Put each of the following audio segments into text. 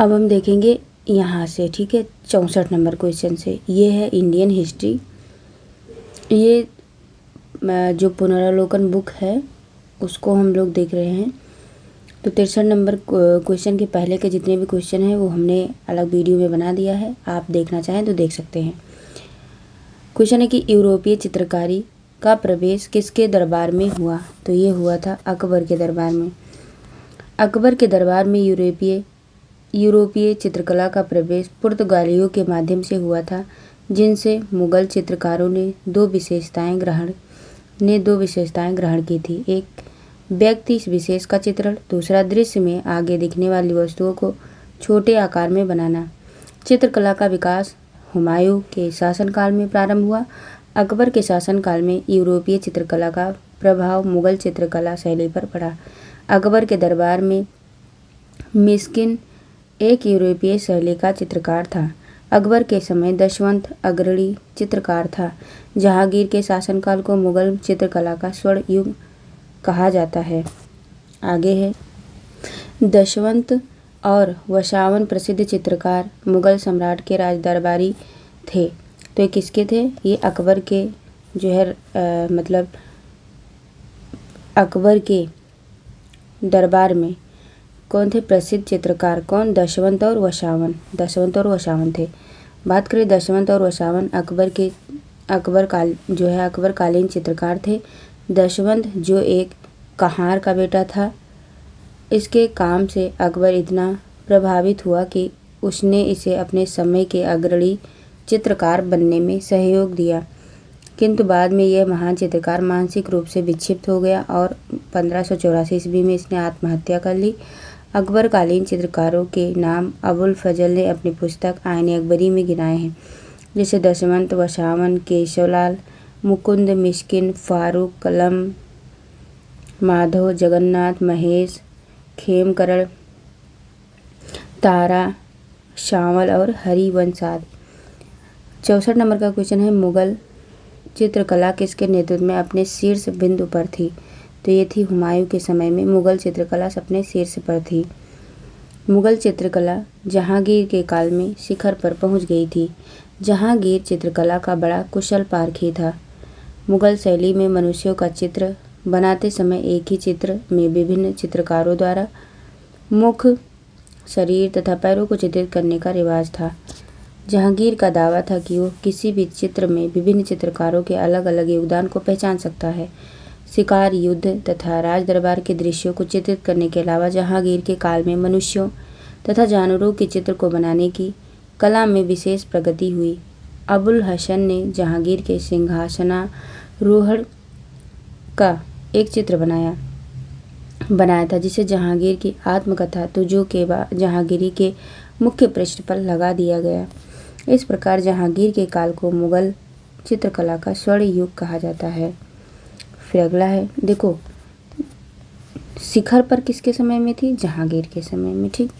अब हम देखेंगे यहाँ से, ठीक है, 64 नंबर क्वेश्चन से। ये है इंडियन हिस्ट्री। ये जो पुनरावलोकन बुक है उसको हम लोग देख रहे हैं। तो 63 नंबर क्वेश्चन के पहले के जितने भी क्वेश्चन हैं वो हमने अलग वीडियो में बना दिया है, आप देखना चाहें तो देख सकते हैं। क्वेश्चन है कि यूरोपीय चित्रकारी का प्रवेश किसके दरबार में हुआ? तो ये हुआ था अकबर के दरबार में। अकबर के दरबार में यूरोपीय चित्रकला का प्रवेश पुर्तगालियों के माध्यम से हुआ था, जिनसे मुगल चित्रकारों ने दो विशेषताएं ग्रहण की थी। एक व्यक्ति विशेष का चित्रण, दूसरा दृश्य में आगे दिखने वाली वस्तुओं को छोटे आकार में बनाना। चित्रकला का विकास हुमायूं के शासनकाल में प्रारंभ हुआ। अकबर के शासनकाल में यूरोपीय चित्रकला का प्रभाव मुगल चित्रकला शैली पर पड़ा। अकबर के दरबार में मिस्किन एक यूरोपीय शैली का चित्रकार था। अकबर के समय दशवंत अग्रणी चित्रकार था। जहांगीर के शासनकाल को मुगल चित्रकला का स्वर्ण युग कहा जाता है। आगे है दशवंत और वशावन प्रसिद्ध चित्रकार मुगल सम्राट के राजदरबारी थे। तो ये किसके थे? ये अकबर के जो है मतलब अकबर के दरबार में कौन थे प्रसिद्ध चित्रकार? कौन? दशवंत और वशावन थे। बात करें दशवंत और वशावन, अकबरकालीन चित्रकार थे। दशवंत जो एक कहार का बेटा था, इसके काम से अकबर इतना प्रभावित हुआ कि उसने इसे अपने समय के अग्रणी चित्रकार बनने में सहयोग दिया। किंतु बाद में यह महान चित्रकार मानसिक रूप से विक्षिप्त हो गया और 1584 ईस्वी में इसने आत्महत्या कर ली। अकबरकालीन चित्रकारों के नाम अबुल फजल ने अपनी पुस्तक आईने अकबरी में गिनाए हैं, जैसे दशवंत, वशावन, केशवलाल, मुकुंद, मिस्किन, फारूक, कलम, माधव, जगन्नाथ, महेश, खेमकरण, तारा, शांवल और हरिवंशाद। 64 नंबर का क्वेश्चन है मुगल चित्रकला किसके नेतृत्व में अपने शीर्ष बिंदु पर थी? तो ये थी हुमायूं के समय में मुगल चित्रकला अपने शीर्ष पर थी। मुगल चित्रकला जहांगीर के काल में शिखर पर पहुंच गई थी। जहांगीर चित्रकला का बड़ा कुशल पारखी था। मुगल शैली में मनुष्यों का चित्र बनाते समय एक ही चित्र में विभिन्न चित्रकारों द्वारा मुख, शरीर तथा पैरों को चित्रित करने का रिवाज था। जहांगीर का दावा था कि वो किसी भी चित्र में विभिन्न चित्रकारों के अलग अलग योगदान को पहचान सकता है। शिकार, युद्ध तथा राज दरबार के दृश्यों को चित्रित करने के अलावा जहांगीर के काल में मनुष्यों तथा जानवरों के चित्र को बनाने की कला में विशेष प्रगति हुई। अबुल हसन ने जहांगीर के सिंहासनारोहण का एक चित्र बनाया था, जिसे जहांगीर की आत्मकथा तुजो के जहांगीरी के मुख्य पृष्ठ पर लगा दिया गया। इस प्रकार जहांगीर के काल को मुगल चित्रकला का स्वर्ण युग कहा जाता है। फिर अगला है, देखो शिखर पर किसके समय में थी? जहांगीर के समय में। ठीक,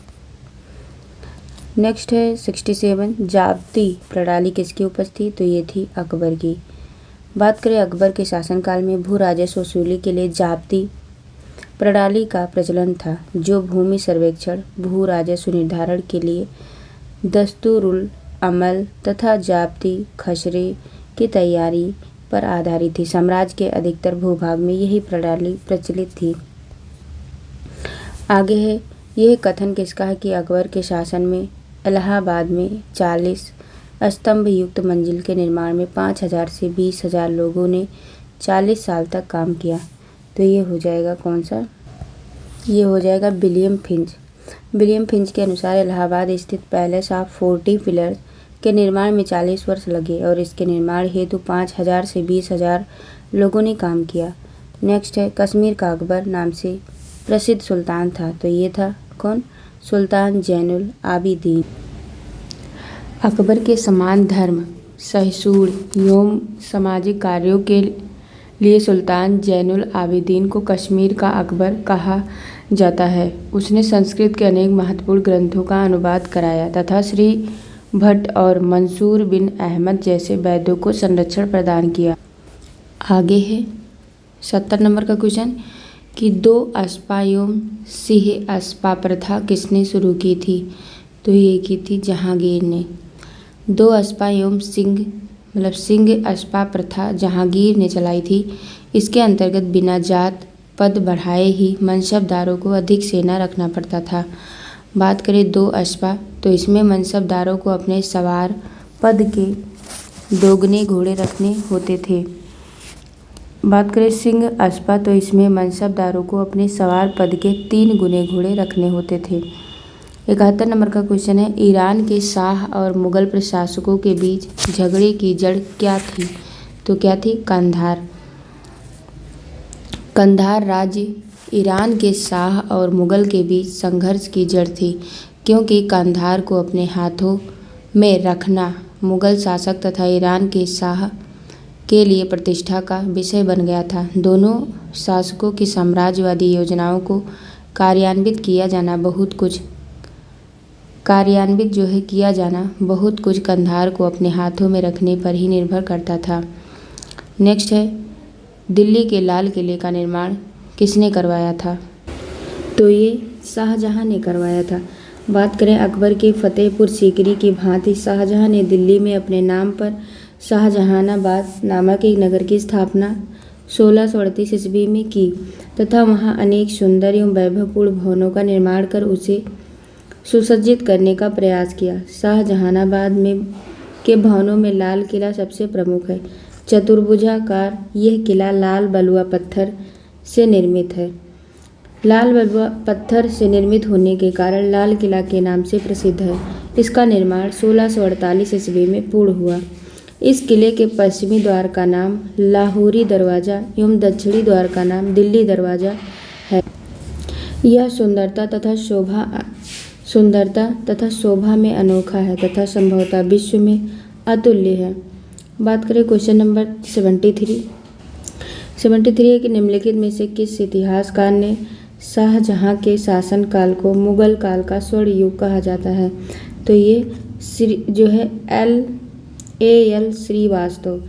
नेक्स्ट है 67, जाब्ती प्रणाली किसकी उपज थी? तो ये थी अकबर की। बात करें अकबर के शासनकाल में भू राजस्व वसूली के लिए जाब्ती प्रणाली का प्रचलन था, जो भूमि सर्वेक्षण, भू राजस्व निर्धारण के लिए दस्तूरुल अमल तथा जाब्ती खसरे की तैयारी पर आधारित थी। साम्राज्य के अधिकतर भूभाग में यही प्रणाली प्रचलित थी। आगे है, यह कथन किसका है कि अकबर के शासन में इलाहाबाद में 40 स्तंभ युक्त मंजिल के निर्माण में 5000 से 20,000 लोगों ने 40 साल तक काम किया? तो ये हो जाएगा कौन सा? ये हो जाएगा विलियम फिंच। विलियम फिंच के अनुसार इलाहाबाद स्थित पैलेस ऑफ 40 पिलर्स के निर्माण में 40 वर्ष लगे और इसके निर्माण हेतु 5000 से 20,000 लोगों ने काम किया। नेक्स्ट है, कश्मीर का अकबर नाम से प्रसिद्ध सुल्तान था। तो ये था कौन? सुल्तान जैनुल आबिदीन। अकबर के समान धर्म सहिष्णु एवं सामाजिक कार्यों के लिए सुल्तान जैनुल आबिदीन को कश्मीर का अकबर कहा जाता है। उसने संस्कृत के अनेक महत्वपूर्ण ग्रंथों का अनुवाद कराया तथा श्री भट्ट और मंसूर बिन अहमद जैसे वैद्यों को संरक्षण प्रदान किया। आगे है 70 नंबर का क्वेश्चन कि 2 अस्पा एवं सिंह अस्पा प्रथा किसने शुरू की थी? तो ये की थी जहांगीर ने। 2 अस्पा एवं सिंह अस्पा प्रथा जहांगीर ने चलाई थी। इसके अंतर्गत बिना जात पद बढ़ाए ही मनसबदारों को अधिक सेना रखना पड़ता था। बात करें 2 अस्पा, तो इसमें मनसबदारों को अपने सवार पद के दोगुने घोड़े रखने होते थे। बात करें सिंह अस्पा, तो इसमें मनसबदारों को अपने सवार पद के 3 गुने घोड़े रखने होते थे। 71 नंबर का क्वेश्चन है, ईरान के शाह और मुगल प्रशासकों के बीच झगड़े की जड़ क्या थी? तो क्या थी? कंधार। कंधार राज्य ईरान के शाह और मुगल के बीच संघर्ष की जड़ थी, क्योंकि कंधार को अपने हाथों में रखना मुगल शासक तथा ईरान के शाह के लिए प्रतिष्ठा का विषय बन गया था। दोनों शासकों की साम्राज्यवादी योजनाओं को कार्यान्वित किया जाना बहुत कुछ कंधार को अपने हाथों में रखने पर ही निर्भर करता था। नेक्स्ट है, दिल्ली के लाल किले का निर्माण किसने करवाया था? तो ये शाहजहां ने करवाया था। बात करें अकबर के फतेहपुर सीकरी की भांति शाहजहां ने दिल्ली में अपने नाम पर शाहजहानाबाद नामक एक नगर की स्थापना 1638 ईस्वी में की तथा वहां अनेक सुंदर एवं वैभवपूर्ण भवनों का निर्माण कर उसे सुसज्जित करने का प्रयास किया। शाहजहानाबाद के भवनों में लाल किला सबसे प्रमुख है। चतुर्भुजाकार यह किला लाल बलुआ पत्थर से निर्मित है। लाल बलुआ पत्थर से निर्मित होने के कारण लाल किला के नाम से प्रसिद्ध है। इसका निर्माण 1648 ईस्वी में पूर्ण हुआ। इस किले के पश्चिमी द्वार का नाम लाहौरी दरवाज़ा एवं दक्षिणी द्वार का नाम दिल्ली दरवाज़ा है। यह सुंदरता तथा शोभा में अनोखा है तथा संभवतः विश्व में अतुल्य है। बात करें क्वेश्चन नंबर 73 है कि निम्नलिखित में से किस इतिहासकार ने शाहजहां के शासनकाल को मुगल काल का स्वर्ण युग कहा जाता है? तो ये जो है L Srivastava.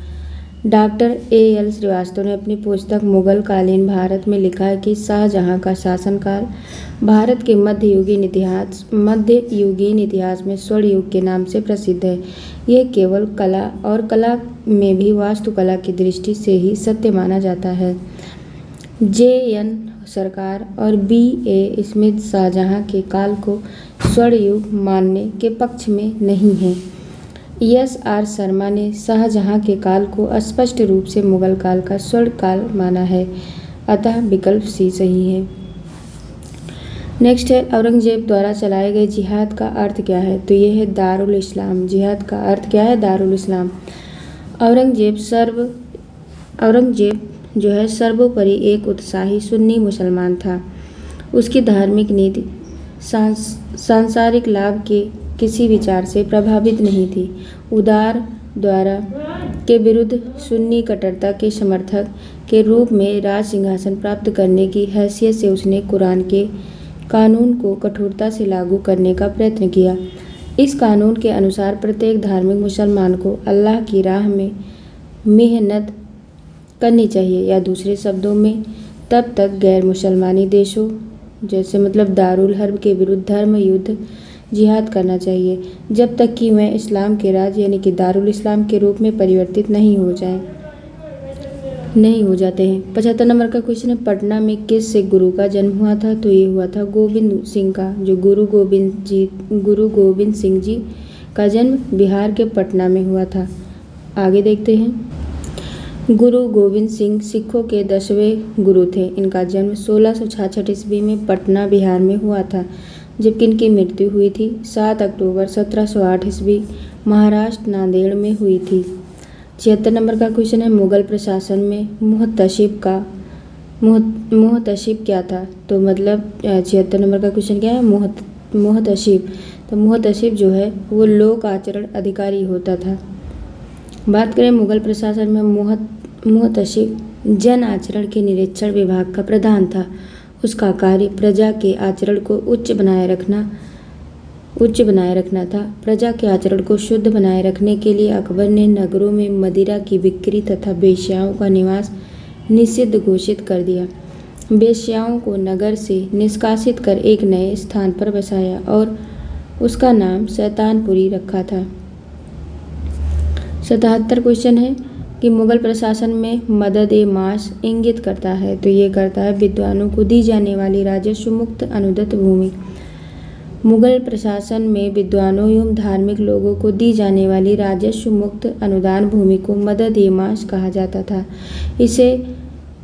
Doctor L Srivastava ने अपनी पुस्तक मुगल कालीन भारत में लिखा है कि शाहजहां का शासनकाल भारत के मध्ययुगीन इतिहास में स्वर्ण युग के नाम से प्रसिद्ध है। यह केवल कला और कला में भी वास्तुकला की दृष्टि से ही सत्य माना जाता है। JN सरकार और BA स्मिथ शाहजहां के काल को स्वर्ण युग मानने के पक्ष में नहीं है। SR शर्मा ने शाहजहां के काल को स्पष्ट रूप से मुगल काल का स्वर्ण काल माना है, अतः विकल्प C सही है। नेक्स्ट है, औरंगजेब द्वारा चलाए गए जिहाद का अर्थ क्या है? तो यह है दारुल इस्लाम। जिहाद का अर्थ क्या है? दारुल इस्लाम। औरंगजेब जो है सर्वोपरि एक उत्साही सुन्नी मुसलमान था। उसकी धार्मिक नीति सांसारिक लाभ के किसी विचार से प्रभावित नहीं थी। उदार द्वारा के विरुद्ध सुन्नी कट्टरता के समर्थक के रूप में राज सिंहासन प्राप्त करने की हैसियत से उसने कुरान के कानून को कठोरता से लागू करने का प्रयत्न किया। इस कानून के अनुसार प्रत्येक धार्मिक मुसलमान को अल्लाह की राह में मेहनत करनी चाहिए, या दूसरे शब्दों में तब तक गैर मुसलमानी देशों जैसे मतलब दारुल हर्ब के विरुद्ध धर्म युद्ध जिहाद करना चाहिए, जब तक कि वह इस्लाम के राज यानी कि दारुल इस्लाम के रूप में परिवर्तित नहीं हो जाते हैं। 75 नंबर का क्वेश्चन है, पटना में किस सिख गुरु का जन्म हुआ था? तो ये हुआ था गोविंद सिंह का। जो गुरु गोविंद सिंह जी का जन्म बिहार के पटना में हुआ था। आगे देखते हैं। गुरु गोविंद सिंह सिखों के 10वें गुरु थे। इनका जन्म 1666 ईस्वी में पटना बिहार में हुआ था, जबकि इनकी मृत्यु हुई थी 7 अक्टूबर 1708 ईस्वी महाराष्ट्र नांदेड़ में हुई थी। 76 नंबर का क्वेश्चन है, मुगल प्रशासन में मुहतशिब क्या था? तो मतलब 76 नंबर का क्वेश्चन क्या है? मुहतशिब। तो मुहतशिब जो है वो लोक आचरण अधिकारी होता था। बात करें मुगल प्रशासन में मुहतशिब जन आचरण के निरीक्षण विभाग का प्रधान था। उसका कार्य प्रजा के आचरण को उच्च बनाए रखना था। प्रजा के आचरण को शुद्ध बनाए रखने के लिए अकबर ने नगरों में मदिरा की बिक्री तथा वेश्याओं का निवास निषिद्ध घोषित कर दिया। वेश्याओं को नगर से निष्कासित कर एक नए स्थान पर बसाया और उसका नाम शैतानपुरी रखा था। 77 क्वेश्चन है कि मुगल प्रशासन में मदद-ए-माश इंगित करता है, तो ये करता है विद्वानों को दी जाने वाली राजस्व मुक्त अनुदत्त भूमि। मुगल प्रशासन में विद्वानों एवं धार्मिक लोगों को दी जाने वाली राजस्व मुक्त अनुदान भूमि को मदद-ए-माश कहा जाता था। इसे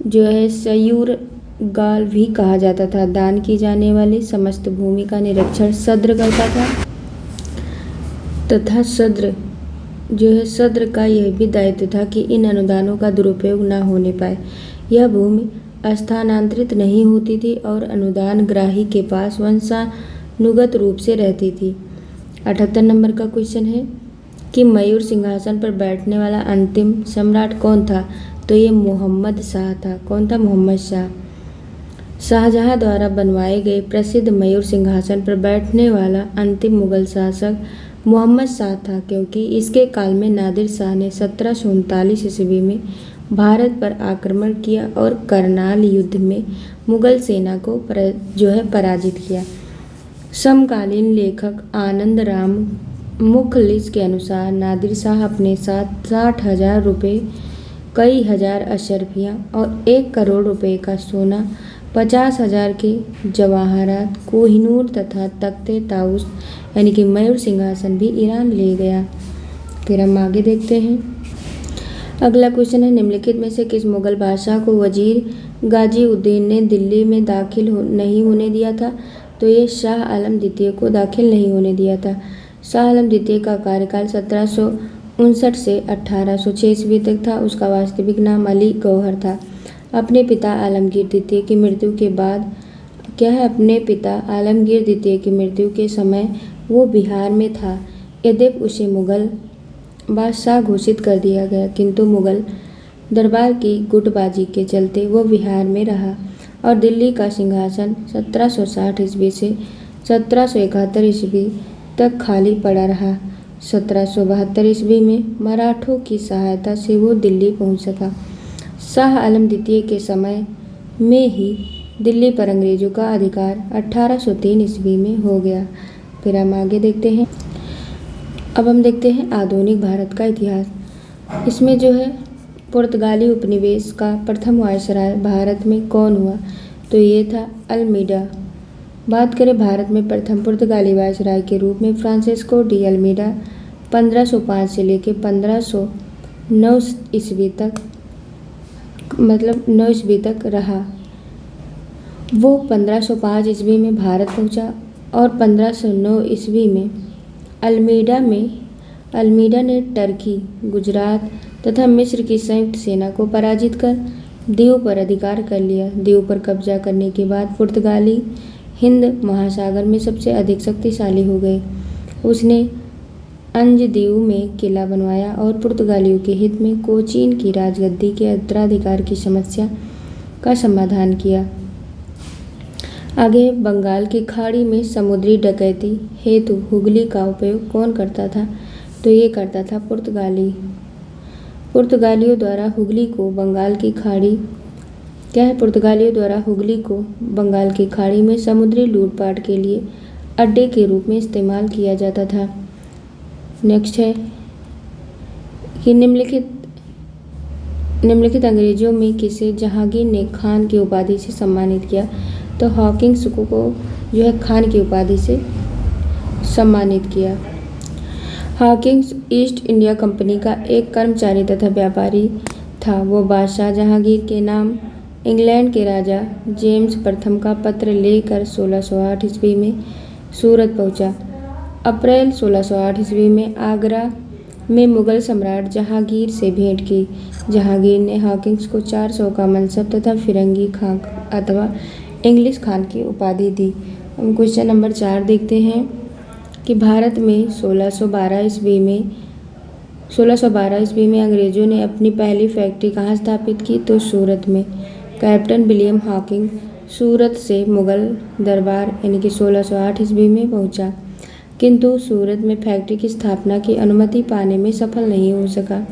जो है सयूर गाल भी कहा जाता था। दान की जाने वाली समस्त भूमि का निरीक्षण सद्र करता था तथा सद्र का यह भी दायित्व था कि इन अनुदानों का दुरुपयोग न होने पाए। यह भूमि स्थानांतरित नहीं होती थी और अनुदान ग्राही के पास वंशानुगत रूप से रहती थी। 78 नंबर का क्वेश्चन है कि मयूर सिंहासन पर बैठने वाला अंतिम सम्राट कौन था, तो ये मोहम्मद शाह था। कौन था? मोहम्मद शाह। शाहजहां द्वारा बनवाए गए प्रसिद्ध मयूर सिंहासन पर बैठने वाला अंतिम मुगल शासक मोहम्मद शाह था, क्योंकि इसके काल में नादिर शाह ने 1739 ईस्वी में भारत पर आक्रमण किया और करनाल युद्ध में मुगल सेना को पराजित किया। समकालीन लेखक आनंद राम मुखलिस के अनुसार नादिर शाह अपने साथ 60,000 रुपये, कई हजार अशरफियाँ और 1 करोड़ रुपए का सोना, 50,000 के जवाहरात, कोहिनूर तथा तख्ते ताउस यानी कि मयूर सिंहासन भी ईरान ले गया। फिर हम आगे देखते हैं। अगला क्वेश्चन है, निम्नलिखित में से किस मुगल बादशाह को वजीर गाजी उद्दीन ने दिल्ली में दाखिल नहीं होने दिया था, तो ये शाह आलम द्वितीय को दाखिल नहीं होने दिया था। शाह आलम द्वितीय का कार्यकाल 1759 से 1806 ईस्वी तक था। उसका वास्तविक नाम अली गौहर था। अपने पिता आलमगीर द्वितीय की मृत्यु के बाद अपने पिता आलमगीर द्वितीय की मृत्यु के समय वो बिहार में था। यद्यपि उसे मुगल बादशाह घोषित कर दिया गया, किंतु मुगल दरबार की गुटबाजी के चलते वो बिहार में रहा और दिल्ली का सिंहासन 1760 ईस्वी से 1771 ईस्वी तक खाली पड़ा रहा। 1772 ईस्वी में मराठों की सहायता से वो दिल्ली पहुंच सका। शाह आलम द्वितीय के समय में ही दिल्ली पर अंग्रेजों का अधिकार 1803 ईस्वी में हो गया। फिर हम आगे देखते हैं। अब हम देखते हैं आधुनिक भारत का इतिहास। इसमें जो है पुर्तगाली उपनिवेश का प्रथम वायसराय भारत में कौन हुआ, तो ये था अल्मीडा। बात करें भारत में प्रथम पुर्तगाली वायसराय के रूप में फ्रांसिस्को डी अल्मीडा 1505 से लेकर 1509 ईस्वी तक 9 ईस्वी तक रहा। वो 1505 ईस्वी में भारत पहुंचा और 1509 ईस्वी में अल्मीडा ने टर्की, गुजरात तथा मिस्र की संयुक्त सेना को पराजित कर दीव पर अधिकार कर लिया। दीव पर कब्जा करने के बाद पुर्तगाली हिंद महासागर में सबसे अधिक शक्तिशाली हो गए। उसने अंजदीव में किला बनवाया और पुर्तगालियों के हित में कोचीन की राजगद्दी के उत्तराधिकार की समस्या का समाधान किया। आगे बंगाल की खाड़ी में समुद्री डकैती हेतु हुगली का उपयोग कौन करता था, तो ये करता था पुर्तगालियों द्वारा हुगली को बंगाल की खाड़ी में समुद्री लूटपाट के लिए अड्डे के रूप में इस्तेमाल किया जाता था। नेक्स्ट है कि निम्नलिखित अंग्रेजों में किसे जहांगीर ने खान की उपाधि से सम्मानित किया, तो हॉकिंस को जो है खान की उपाधि से सम्मानित किया। हॉकिंस ईस्ट इंडिया कंपनी का एक कर्मचारी तथा व्यापारी था। वो बादशाह जहांगीर के नाम इंग्लैंड के राजा जेम्स प्रथम का पत्र लेकर 1608 ईस्वी में सूरत पहुंचा। अप्रैल 1608 ईस्वी में आगरा में मुगल सम्राट जहांगीर से भेंट की। जहांगीर ने हॉकिंस को 400 का मनसब तथा फिरंगी खां अथवा इंग्लिश खान की उपाधि दी। हम क्वेश्चन नंबर 4 देखते हैं कि भारत में 1612 ईस्वी में अंग्रेजों ने अपनी पहली फैक्ट्री कहाँ स्थापित की, तो सूरत में। कैप्टन विलियम हॉकिंग सूरत से मुगल दरबार यानी कि 1608 ईस्वी में पहुंचा, किंतु सूरत में फैक्ट्री की स्थापना की अनुमति पाने में सफल नहीं हो सका।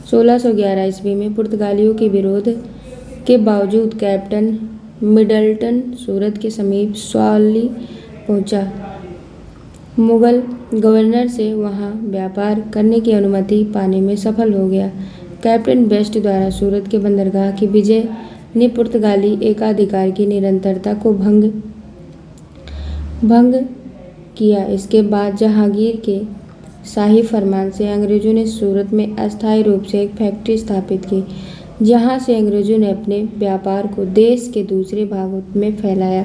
1611 ईस्वी में पुर्तगालियों के विरोध के बावजूद कैप्टन मिडलटन सूरत के समीप स्वाली पहुंचा। मुगल गवर्नर से वहां व्यापार करने की अनुमति पाने में सफल हो गया। कैप्टन बेस्ट द्वारा सूरत के बंदरगाह की विजय ने पुर्तगाली एकाधिकार की निरंतरता को भंग किया। इसके बाद जहांगीर के शाही फरमान से अंग्रेजों ने सूरत में अस्थायी रूप से एक फैक्ट्री स्थापित की, जहां से अंग्रेजों ने अपने व्यापार को देश के दूसरे भागों में फैलाया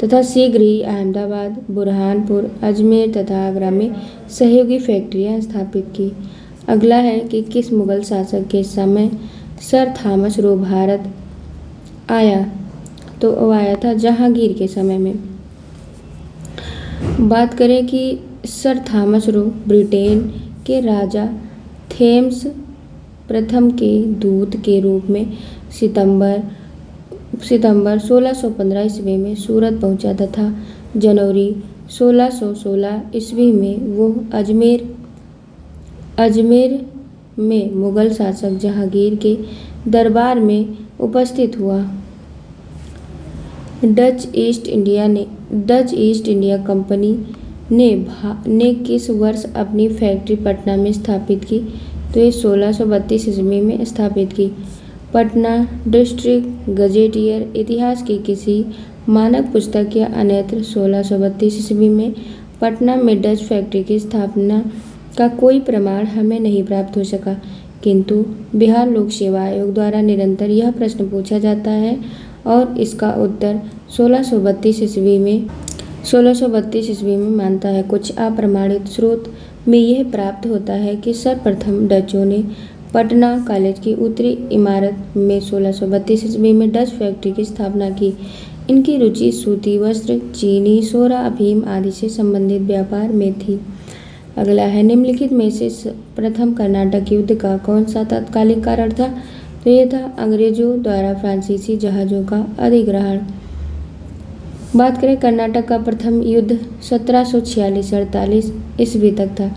तथा शीघ्र ही अहमदाबाद, बुरहानपुर, अजमेर तथा आगरा में सहयोगी फैक्ट्रियां स्थापित की। अगला है कि किस मुगल शासक के समय सर थॉमस रो भारत आया, तो वो आया था जहांगीर के समय में। बात करें कि सर थॉमस रो ब्रिटेन के राजा थेम्स प्रथम के दूत के रूप में सितंबर 1615 ईस्वी में सूरत पहुंचा तथा जनवरी 1616 ईस्वी में वो अजमेर में मुगल शासक जहांगीर के दरबार में उपस्थित हुआ। डच ईस्ट इंडिया कंपनी ने किस वर्ष अपनी फैक्ट्री पटना में स्थापित की, तो ये 1632 ईस्वी में स्थापित की। पटना डिस्ट्रिक्ट गजेटियर इतिहास की किसी मानक पुस्तक या अन्यत्र 1632 ईस्वी में पटना में डच फैक्ट्री की स्थापना का कोई प्रमाण हमें नहीं प्राप्त हो सका, किंतु बिहार लोक सेवा आयोग द्वारा निरंतर यह प्रश्न पूछा जाता है और इसका उत्तर 1632 ईस्वी में मानता है। कुछ अप्रमाणित स्रोत में यह प्राप्त होता है कि सर्वप्रथम डचों ने पटना कॉलेज की उत्तरी इमारत में 1632 ईस्वी में डच फैक्ट्री की स्थापना की। इनकी रुचि सूती वस्त्र, चीनी, सोरा, अफीम आदि से संबंधित व्यापार में थी। अगला है, निम्नलिखित में से प्रथम कर्नाटक युद्ध का कौन सा तात्कालिक कारण था, तो यह था अंग्रेजों द्वारा फ्रांसीसी जहाज़ों का अधिग्रहण। बात करें कर्नाटक का प्रथम युद्ध 1746-48 ईस्वी तक था।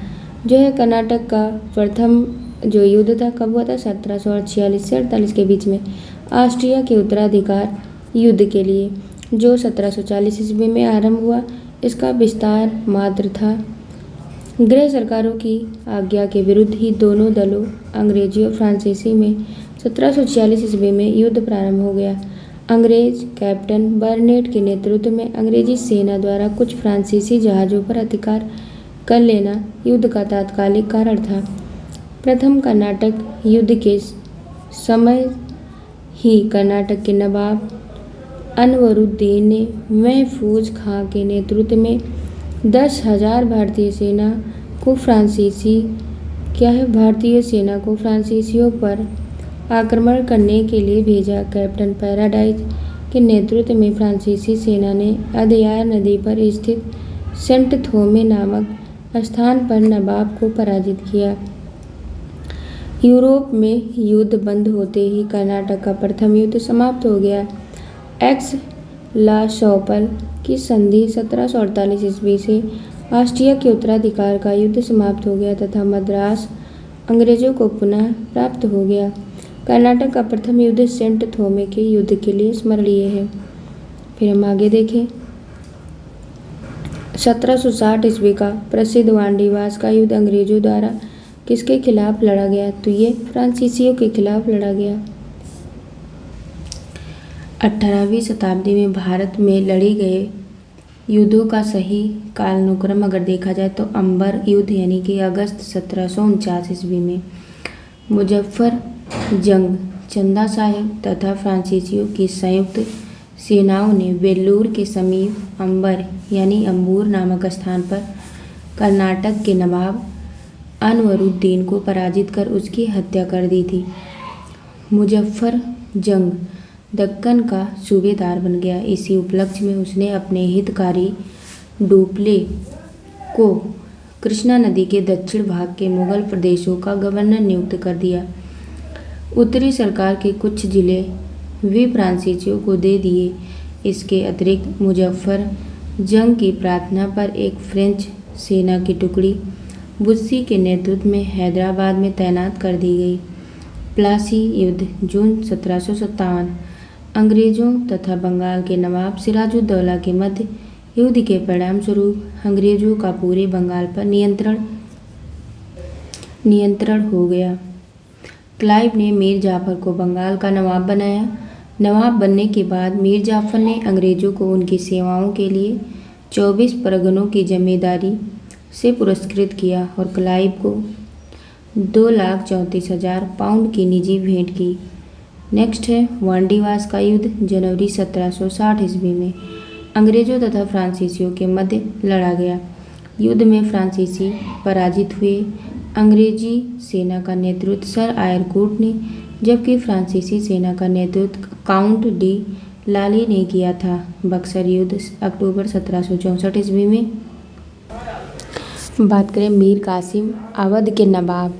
जो है कर्नाटक का प्रथम जो युद्ध था कब हुआ था, 1746 से 48 के बीच में, ऑस्ट्रिया के उत्तराधिकार युद्ध के लिए, जो 1740 ईस्वी में आरंभ हुआ। इसका विस्तार मात्र था। गृह सरकारों की आज्ञा के विरुद्ध ही दोनों दलों अंग्रेजी और फ्रांसीसी में 1746 ईस्वी में युद्ध प्रारंभ हो गया। अंग्रेज कैप्टन बर्नेट के नेतृत्व में अंग्रेजी सेना द्वारा कुछ फ्रांसीसी जहाज़ों पर अधिकार कर लेना युद्ध का तात्कालिक कारण था। प्रथम कर्नाटक युद्ध के समय ही कर्नाटक के नवाब अनवरुद्दीन ने महफूज खां के नेतृत्व में 10,000 भारतीय सेना को फ्रांसीसियों पर आक्रमण करने के लिए भेजा। कैप्टन पैराडाइज के नेतृत्व में फ्रांसीसी सेना ने अदयार नदी पर स्थित सेंट थोमे नामक स्थान पर नवाब को पराजित किया। यूरोप में युद्ध बंद होते ही कर्नाटक का प्रथम युद्ध समाप्त हो गया। एक्स-ला-शॉपल की संधि 1748 ईस्वी से ऑस्ट्रिया के उत्तराधिकार का युद्ध समाप्त हो गया तथा मद्रास अंग्रेजों को पुनः प्राप्त हो गया। कर्नाटक का प्रथम युद्ध सेंट थोमे के युद्ध के लिए स्मरणीय है। फिर हम आगे देखें, 1760 ईस्वी का प्रसिद्ध वांडीवास का युद्ध अंग्रेजों द्वारा किसके खिलाफ लड़ा गया, तो ये फ्रांसीसियों के खिलाफ लड़ा गया। 18वीं शताब्दी में भारत में लड़े गए युद्धों का सही कालानुक्रम अगर देखा जाए तो अंबर युद्ध यानी कि अगस्त 1749 ईस्वी में, मुजफ्फर जंग, चंदा साहिब तथा फ्रांसीसियों की संयुक्त सेनाओं ने वेल्लूर के समीप अंबर यानी अंबूर नामक स्थान पर कर्नाटक के नवाब अनवरुद्दीन को पराजित कर उसकी हत्या कर दी थी। मुजफ्फर जंग दक्कन का सूबेदार बन गया। इसी उपलक्ष्य में उसने अपने हितकारी डुप्ले को कृष्णा नदी के दक्षिण भाग के मुगल प्रदेशों का गवर्नर नियुक्त कर दिया। उत्तरी सरकार के कुछ जिले वे फ्रांसीसियों को दे दिए। इसके अतिरिक्त मुजफ्फर जंग की प्रार्थना पर एक फ्रेंच सेना की टुकड़ी बुस्सी के नेतृत्व में हैदराबाद में तैनात कर दी गई। प्लासी युद्ध जून 1757 अंग्रेजों तथा बंगाल के नवाब सिराजुद्दौला के मध्य युद्ध के परिणाम स्वरूप अंग्रेजों का पूरे बंगाल पर नियंत्रण हो गया। क्लाइव ने मीर जाफर को बंगाल का नवाब बनाया। नवाब बनने के बाद मीर जाफर ने अंग्रेजों को उनकी सेवाओं के लिए 24 परगनों की जमींदारी से पुरस्कृत किया और क्लाइव को 2,34,000 पाउंड की निजी भेंट की। नेक्स्ट है वांडीवास का युद्ध। जनवरी 1760 ईस्वी में अंग्रेजों तथा फ्रांसीसियों के मध्य लड़ा गया। युद्ध में फ्रांसीसी पराजित हुए। अंग्रेजी सेना का नेतृत्व सर आयरकूट ने, जबकि फ्रांसीसी सेना का नेतृत्व काउंट डी लाली ने किया था। बक्सर युद्ध अक्टूबर 1764 ईस्वी में। बात करें मीर कासिम, अवध के नवाब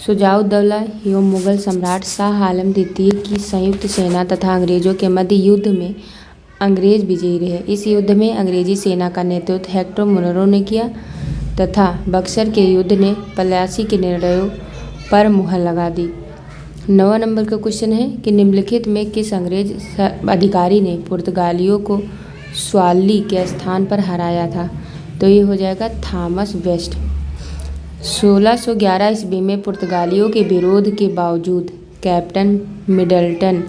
शुजाउद्दौला एवं मुगल सम्राट शाह आलम द्वितीय की संयुक्त सेना तथा अंग्रेजों के मध्य युद्ध में अंग्रेज विजयी रहे। इस युद्ध में अंग्रेजी सेना का नेतृत्व हेक्टर मुनरो ने किया तथा बक्सर के युद्ध ने पलासी के निर्णयों पर मुहर लगा दी। 9 नंबर का क्वेश्चन है कि निम्नलिखित में किस अंग्रेज अधिकारी ने पुर्तगालियों को स्वाली के स्थान पर हराया था? तो ये हो जाएगा थॉमस वेस्ट। 1611 ईस्वी में पुर्तगालियों के विरोध के बावजूद कैप्टन मिडलटन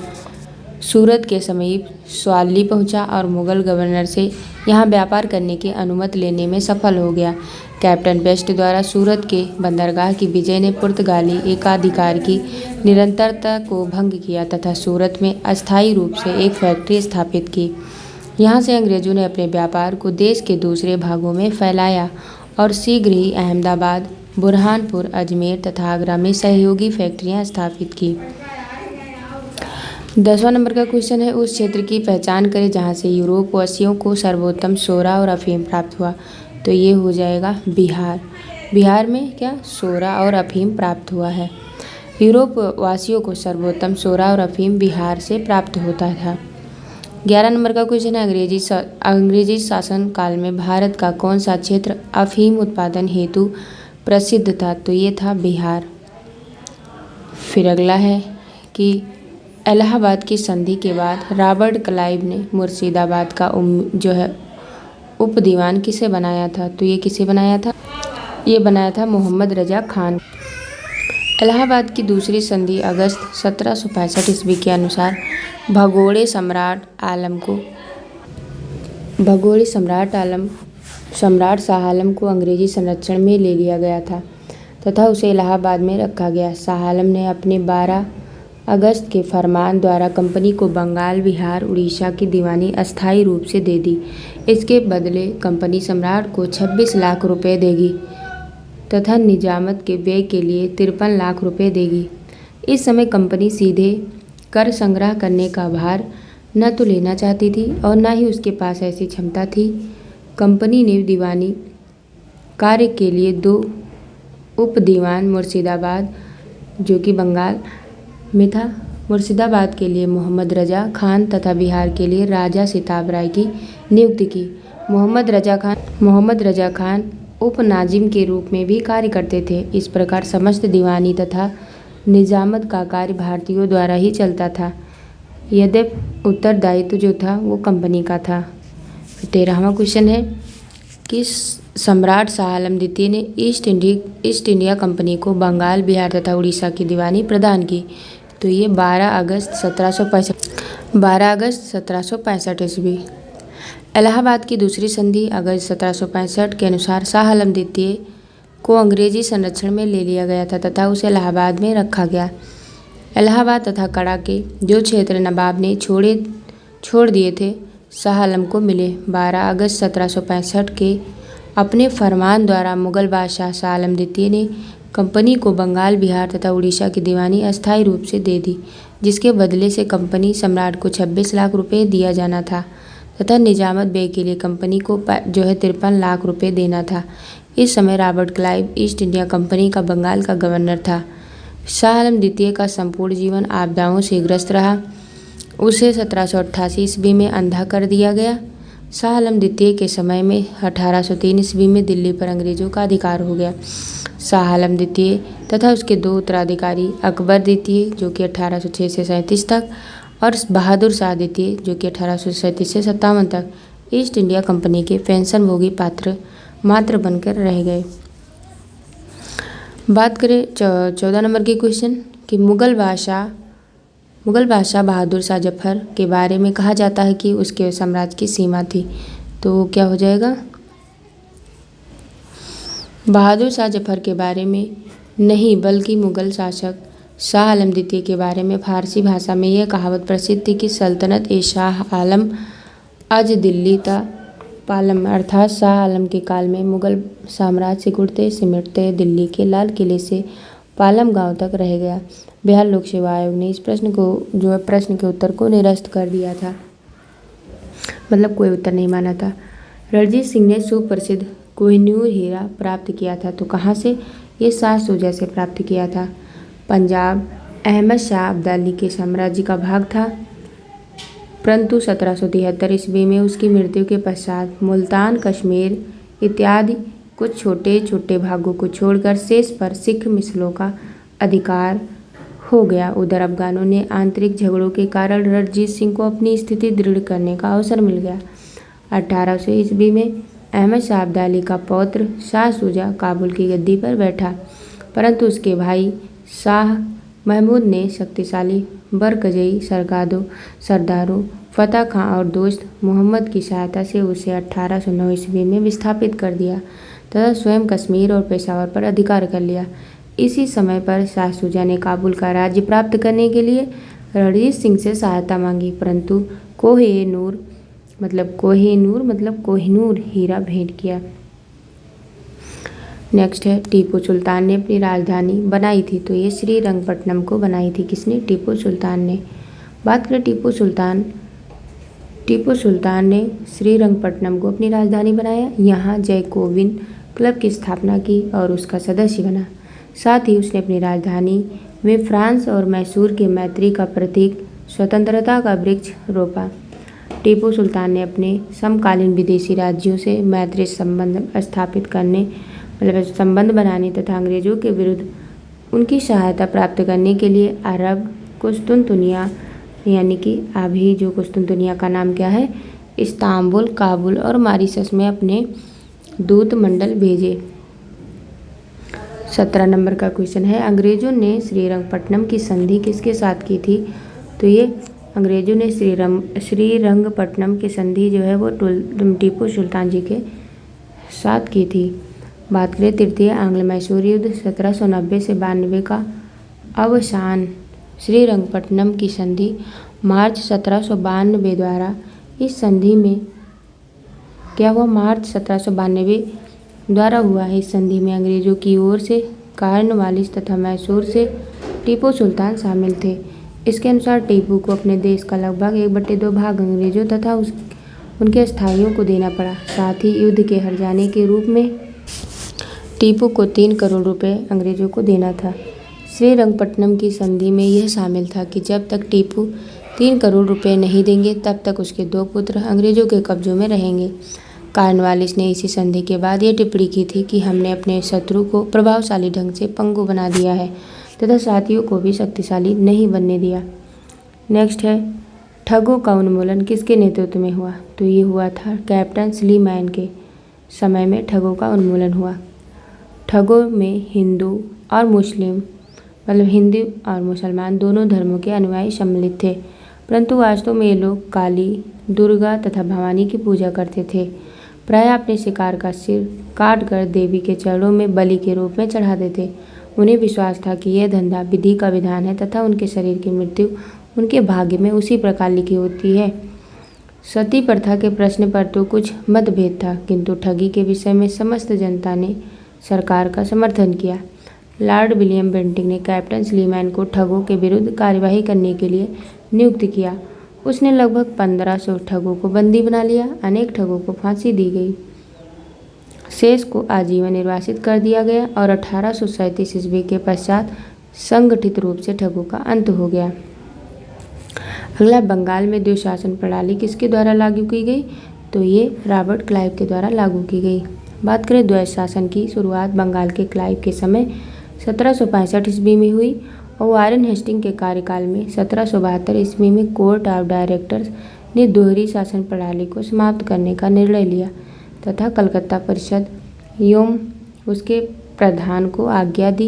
सूरत के समीप स्वाली पहुंचा और मुगल गवर्नर से यहां व्यापार करने की अनुमति लेने में सफल हो गया। कैप्टन वेस्ट द्वारा सूरत के बंदरगाह की विजय ने पुर्तगाली एकाधिकार की निरंतरता को भंग किया तथा सूरत में अस्थायी रूप से एक फैक्ट्री स्थापित की। यहाँ से अंग्रेजों ने अपने व्यापार को देश के दूसरे भागों में फैलाया और शीघ्र ही अहमदाबाद, बुरहानपुर, अजमेर तथा आगरा में सहयोगी फैक्ट्रियाँ स्थापित की। 10वां नंबर का क्वेश्चन है उस क्षेत्र की पहचान करें जहाँ से यूरोपवासियों को सर्वोत्तम सोरा और अफीम प्राप्त हुआ। तो ये हो जाएगा बिहार। बिहार में क्या सोरा और अफीम प्राप्त हुआ है। यूरोपवासियों को सर्वोत्तम सोरा और अफीम बिहार से प्राप्त होता था। 11 नंबर का क्वेश्चन है अंग्रेजी शासन काल में भारत का कौन सा क्षेत्र अफीम उत्पादन हेतु प्रसिद्ध था? तो ये था बिहार। फिर अगला है कि इलाहाबाद की संधि के बाद रॉबर्ट क्लाइव ने मुर्शिदाबाद का जो है उप दीवान किसे बनाया था? तो ये किसे बनाया था? ये बनाया था मोहम्मद रजा खान। इलाहाबाद की दूसरी संधि अगस्त 1765 ईस्वी के अनुसार भगोड़े सम्राट शाह आलम को अंग्रेजी संरक्षण में ले लिया गया था तथा उसे इलाहाबाद में रखा गया। शाह आलम ने अपने 12 अगस्त के फरमान द्वारा कंपनी को बंगाल, बिहार, उड़ीसा की दीवानी अस्थायी रूप से दे दी। इसके बदले कंपनी सम्राट को 26 लाख रुपए देगी तथा निजामत के व्यय के लिए 53 लाख रुपए देगी। इस समय कंपनी सीधे कर संग्रह करने का भार न तो लेना चाहती थी और न ही उसके पास ऐसी क्षमता थी। कंपनी ने दीवानी कार्य के लिए 2 उप दीवान मुर्शिदाबाद, जो कि बंगाल में था, मुर्शिदाबाद के लिए मोहम्मद रजा खान तथा बिहार के लिए राजा सिताब राय की नियुक्ति की। मोहम्मद रजा खान उप नाजिम के रूप में भी कार्य करते थे। इस प्रकार समस्त दीवानी तथा निजामत का कार्य भारतीयों द्वारा ही चलता था, यद्यपि उत्तरदायित्व जो था वो कंपनी का था। 13वां क्वेश्चन है कि सम्राट शाह आलम द्वितीय ने ईस्ट इंडिया कंपनी को बंगाल, बिहार तथा उड़ीसा की दीवानी प्रदान की। तो ये 12 अगस्त 1765 ईस्वी। इलाहाबाद की दूसरी संधि अगस्त 1765 के अनुसार शाह आलम द्वितीय को अंग्रेजी संरक्षण में ले लिया गया था तथा उसे इलाहाबाद में रखा गया। इलाहाबाद तथा कड़ा के जो क्षेत्र नवाब ने छोड़ दिए थे शाह आलम को मिले। 12 अगस्त 1765 के अपने फरमान द्वारा मुगल बादशाह शाह आलम द्वितीय ने कंपनी को बंगाल, बिहार तथा उड़ीसा की दीवानी अस्थायी रूप से दे दी, जिसके बदले से कंपनी सम्राट को 26 लाख रुपए दिया जाना था तथा निजामत व्यय के लिए कंपनी को जो है 53 लाख रुपए देना था। इस समय Robert Clive east India company का बंगाल का गवर्नर था। शाह आलम द्वितीय का संपूर्ण जीवन आपदाओं से ग्रस्त रहा। उसे 1788 ईस्वी में अंधा कर दिया गया। शाह आलम द्वितीय के समय में 1803 ईस्वी में दिल्ली पर अंग्रेजों का अधिकार हो गया। शाह आलम द्वितीय तथा उसके 2 उत्तराधिकारी अकबर द्वितीय, जो कि 1806 से 37 तक, और बहादुर शाह द्वितीय, जो कि 1837 से 57 तक, ईस्ट इंडिया कंपनी के पेंशनभोगी पात्र मात्र बनकर रह गए। बात करें 14 नंबर के क्वेश्चन कि मुगल बादशाह बहादुर शाह जफर के बारे में कहा जाता है कि उसके साम्राज्य की सीमा थी। तो क्या हो जाएगा? बहादुर शाह जफर के बारे में नहीं, बल्कि मुगल शासक शाह आलम द्वितीय के बारे में फारसी भाषा में यह कहावत प्रसिद्ध थी कि सल्तनत ए शाह आलम अज दिल्ली ता पालम, अर्थात शाह आलम के काल में मुगल साम्राज्य सिकुड़ते सिमटते दिल्ली के लाल किले से पालम गांव तक रह गया। बिहार लोक सेवा आयोग ने इस प्रश्न के उत्तर को निरस्त कर दिया था, मतलब कोई उत्तर नहीं माना था। रणजीत सिंह ने सुप्रसिद्ध कोहिनूर हीरा प्राप्त किया था। तो कहाँ से? ये शाह शुजा से प्राप्त किया था। पंजाब अहमद शाह अब्दाली के साम्राज्य का भाग था, परंतु 1773 ईस्वी में उसकी मृत्यु के पश्चात मुल्तान, कश्मीर इत्यादि कुछ छोटे छोटे भागों को छोड़कर शेष पर सिख मिसलों का अधिकार हो गया। उधर अफगानों ने आंतरिक झगड़ों के कारण रणजीत सिंह को अपनी स्थिति दृढ़ करने का अवसर मिल गया। 1800 ईस्वी में अहमद शाह अब्दाली का पौत्र शाह शुजा काबुल की गद्दी पर बैठा, परंतु उसके भाई शाह महमूद ने शक्तिशाली बरगज़ई सरदारों फतह खां और दोस्त मोहम्मद की सहायता से उसे 1809 ईस्वी में विस्थापित कर दिया तथा स्वयं कश्मीर और पेशावर पर अधिकार कर लिया। इसी समय पर शाह शुजा ने काबुल का राज्य प्राप्त करने के लिए रणजीत सिंह से सहायता मांगी, परंतु कोहिनूर हीरा भेंट किया। नेक्स्ट है टीपू सुल्तान ने अपनी राजधानी बनाई थी। तो ये श्रीरंगपट्टनम को बनाई थी। किसने? टीपू सुल्तान ने। बात करें टीपू सुल्तान ने श्रीरंगपट्टनम को अपनी राजधानी बनाया। यहाँ जैकोबिन क्लब की स्थापना की और उसका सदस्य बना। साथ ही उसने अपनी राजधानी में फ्रांस और मैसूर के मैत्री का प्रतीक स्वतंत्रता का वृक्ष रोपा। टीपू सुल्तान ने अपने समकालीन विदेशी राज्यों से मैत्री संबंध बनाने तथा अंग्रेजों के विरुद्ध उनकी सहायता प्राप्त करने के लिए अरब कुस्तुनतुनिया, यानी कि अभी जो कुस्तुनतुनिया का नाम क्या है, इस्तांबुल, काबुल और मॉरिशस में अपने दूत मंडल भेजे। 17 नंबर का क्वेश्चन है अंग्रेजों ने श्रीरंगपट्टनम की संधि किसके साथ की थी? तो ये अंग्रेजों ने श्रीरंगपट्टनम की संधि जो है वो टीपू सुल्तान जी के साथ की थी। बात करें तृतीय आंग्ल मैसूर युद्ध 1790 से 92 का अवसान। श्रीरंगपट्टनम की संधि मार्च 1792 द्वारा। इस संधि में क्या हुआ? मार्च 1792 द्वारा हुआ है। इस संधि में अंग्रेजों की ओर से कॉर्नवालिस तथा मैसूर से टीपू सुल्तान शामिल थे। इसके अनुसार टीपू को अपने देश का लगभग 1/2 भाग अंग्रेजों तथा उनके स्थायियों को देना पड़ा। साथ ही युद्ध के हर जाने के रूप में टीपू को 3 करोड़ रुपए अंग्रेजों को देना था। श्रीरंगपट्टनम की संधि में यह शामिल था कि जब तक टीपू 3 करोड़ रुपए नहीं देंगे तब तक उसके 2 पुत्र अंग्रेजों के कब्जों में रहेंगे। कॉर्नवालिस ने इसी संधि के बाद ये टिप्पणी की थी कि हमने अपने शत्रु को प्रभावशाली ढंग से पंगु बना दिया है तथा साथियों को भी शक्तिशाली नहीं बनने दिया। नेक्स्ट है ठगों का उन्मूलन किसके नेतृत्व में हुआ? तो ये हुआ था कैप्टन स्लीमैन के समय में ठगों का उन्मूलन हुआ। ठगों में हिंदू और मुसलमान दोनों धर्मों के अनुयायी सम्मिलित थे, परंतु वास्तव में ये लोग काली, दुर्गा तथा भवानी की पूजा करते थे। प्रायः अपने शिकार का सिर काट कर देवी के चरणों में बलि के रूप में चढ़ाते थे। उन्हें विश्वास था कि यह धंधा विधि का विधान है तथा उनके शरीर की मृत्यु उनके भाग्य में उसी प्रकार लिखी होती है। सती प्रथा के प्रश्न पर तो कुछ मतभेद था, किंतु ठगी के विषय में समस्त जनता ने सरकार का समर्थन किया। लॉर्ड विलियम बेंटिंक ने कैप्टन स्लीमैन को ठगों के विरुद्ध कार्यवाही करने के लिए नियुक्त किया। उसने लगभग 1500 ठगों को बंदी बना लिया। अनेक ठगों को फांसी दी गई, शेष को आजीवन निर्वासित कर दिया गया और 1837 ईस्वी के पश्चात संगठित रूप से ठगों का अंत हो गया। अगला, बंगाल में द्विशासन प्रणाली किसके द्वारा लागू की गई? तो ये रॉबर्ट क्लाइव के द्वारा लागू की गई। बात करें द्वैध शासन की शुरुआत बंगाल के क्लाइव के समय 1765 ईस्वी में हुई और वारेन हेस्टिंग के कार्यकाल में 1772 ईस्वी में कोर्ट ऑफ डायरेक्टर्स ने दोहरी शासन प्रणाली को समाप्त करने का निर्णय लिया तथा कलकत्ता परिषद एवं उसके प्रधान को आज्ञा दी